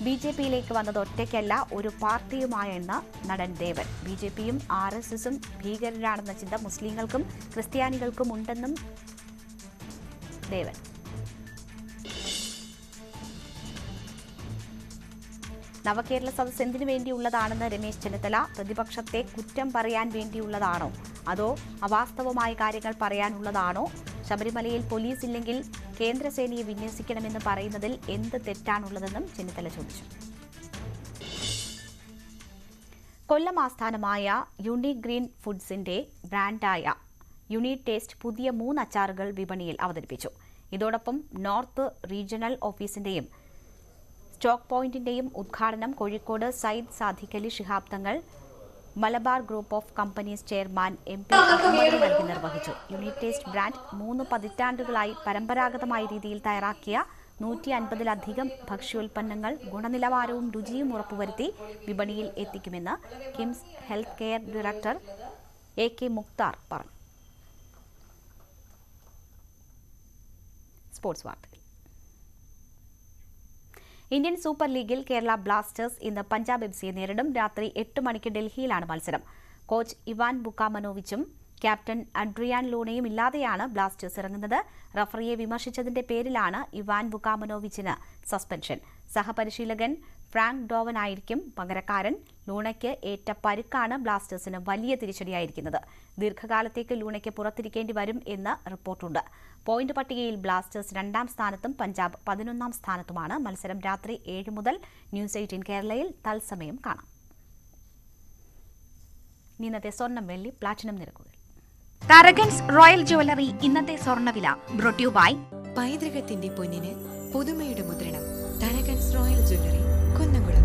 BJPയിലേക്ക് വന്നത് ഒറ്റയ്ക്കല്ല, ഒരു പാർട്ടിയുമായെന്ന് നടൻ ദേവൻ. BJPയും RSSും ഭീകരരാണെന്ന ചിന്ത മുസ്ലിങ്ങൾക്കും ക്രിസ്ത്യാനികൾക്കും ഉണ്ടെന്നും ദേവൻ. നവകേരള സദസ് എന്തിനു വേണ്ടിയുള്ളതാണെന്ന് രമേശ് ചെന്നിത്തല. പ്രതിപക്ഷത്തെ കുറ്റം പറയാൻ വേണ്ടിയുള്ളതാണോ അതോ അവാസ്തവമായ കാര്യങ്ങൾ പറയാനുള്ളതാണോ? ശബരിമലയിൽ പോലീസ് ഇല്ലെങ്കിൽ കേന്ദ്രസേനയെ വിന്യസിക്കണമെന്ന് പറയുന്നതിൽ എന്ത് തെറ്റാണുള്ളതെന്നും ചെന്നിത്തല ചോദിച്ചു. കൊല്ലം ആസ്ഥാനമായ യൂണിക് ഗ്രീൻ ഫുഡ്സിന്റെ ബ്രാൻഡായ യൂണിക് ടേസ്റ്റ് പുതിയ 3 അച്ചാറുകൾ വിപണിയിൽ അവതരിപ്പിച്ചു. ഇതോടൊപ്പം നോർത്ത് റീജിയണൽ ഓഫീസിന്റെയും സ്റ്റോക്ക് പോയിന്റിന്റെയും ഉദ്ഘാടനം Kozhikode Sayyid Sadiqali Shihab Thangal Malabar group of companies chairman MP Ahmed നൽകി നിർവഹിച്ചു. യൂണിക് ടേസ്റ്റ് ബ്രാൻഡ് 3 പതിറ്റാണ്ടുകളായി പരമ്പരാഗതമായ രീതിയിൽ തയ്യാറാക്കിയ 150-ലധികം ഭക്ഷ്യോൽപ്പന്നങ്ങൾ ഗുണനിലവാരവും രുചിയും ഉറപ്പുവരുത്തി വിപണിയിൽ എത്തിക്കുമെന്ന് KIMS health care director AK Mukhtar പറഞ്ഞു. സ്പോർട്സ് വാർത്തകൾ. ഇന്ത്യൻ സൂപ്പർ ലീഗിൽ കേരള ബ്ലാസ്റ്റേഴ്സ് ഇന്ന് പഞ്ചാബ് FCയെ നേരിടും. രാത്രി 8 മണിക്ക് ഡൽഹിയിലാണ് മത്സരം. കോച്ച് ഇവാൻ ബുക്കാമനോവിച്ചും ക്യാപ്റ്റൻ അഡ്രിയാൻ ലോണയും ഇല്ലാതെയാണ് ബ്ലാസ്റ്റേഴ്സ് ഇറങ്ങുന്നത്. റഫറിയെ വിമർശിച്ചതിന്റെ പേരിലാണ് ഇവാൻ ബുക്കാമനോവിച്ചിന് സസ്പെൻഷൻ. സഹപരിശീലകൻ ഫ്രാങ്ക് ഡോവൻ ആയിരിക്കും പകരക്കാരൻ. ലൂണയ്ക്ക് ഏറ്റ പരുക്കാണ് ബ്ലാസ്റ്റേഴ്സിന് വലിയ തിരിച്ചടിയായിരിക്കുന്നത്. ദീർഘകാലത്തേക്ക് ലൂണയ്ക്ക് പുറത്തിരിക്കേണ്ടി വരും എന്ന് റിപ്പോർട്ടുണ്ട്. പോയിന്റ് പട്ടികയിൽ ബ്ലാസ്റ്റേഴ്സ് 2ാം സ്ഥാനത്തും പഞ്ചാബ് 11ാം സ്ഥാനത്തുമാണ്. മത്സരം രാത്രി 7 മുതൽ ന്യൂസ് 18 കേരളയിൽ തത്സമയം കാണാം. ഇന്നത്തെ സ്വർണ്ണം, വെള്ളി, പ്ലാറ്റിനം നിരക്കുകൾ. തരകൻസ് റോയൽ ജ്വല്ലറി ഇന്നത്തെ സ്വർണ്ണവില ബ്രോട്ട് യു ബൈ പൈതൃകത്തിന്റെ പൊന്നിന് പുതുമയുടെ മുദ്രണം. Tharakans royal jewellery, Kunnamkulam.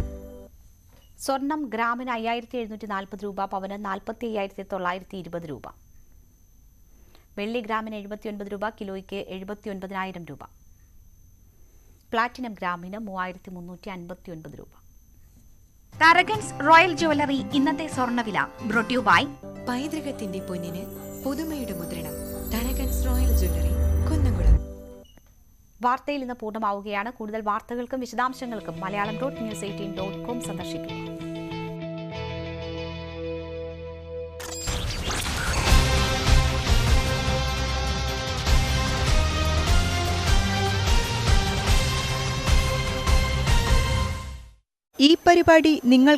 സ്വർണം ഗ്രാമിന് 5740 രൂപ, പവന് 45,920 രൂപ. വെള്ളി ഗ്രാമിന് 79 രൂപ, കിലോയ്ക്ക് 79,000 രൂപ. പ്ലാറ്റിനം ഗ്രാമിന് 3,359 രൂപ. തരകൻസ് റോയൽ ജ്വല്ലറി ഇന്നത്തെ സ്വർണ്ണവില ബ്രോട്ട് യു ബൈ പൈതൃകത്തിന്റെ പൊന്നിന് പുതുമയുടെ മുദ്രണം. Tharakans royal jewellery, Kunnamkulam. വാർത്തയിൽ ഇന്ന് പൂർണ്ണമാവുകയാണ്. കൂടുതൽ വാർത്തകൾക്കും വിശദാംശങ്ങൾക്കും malayalam.news18.com സന്ദർശിക്കുക. ഈ പരിപാടി നിങ്ങൾ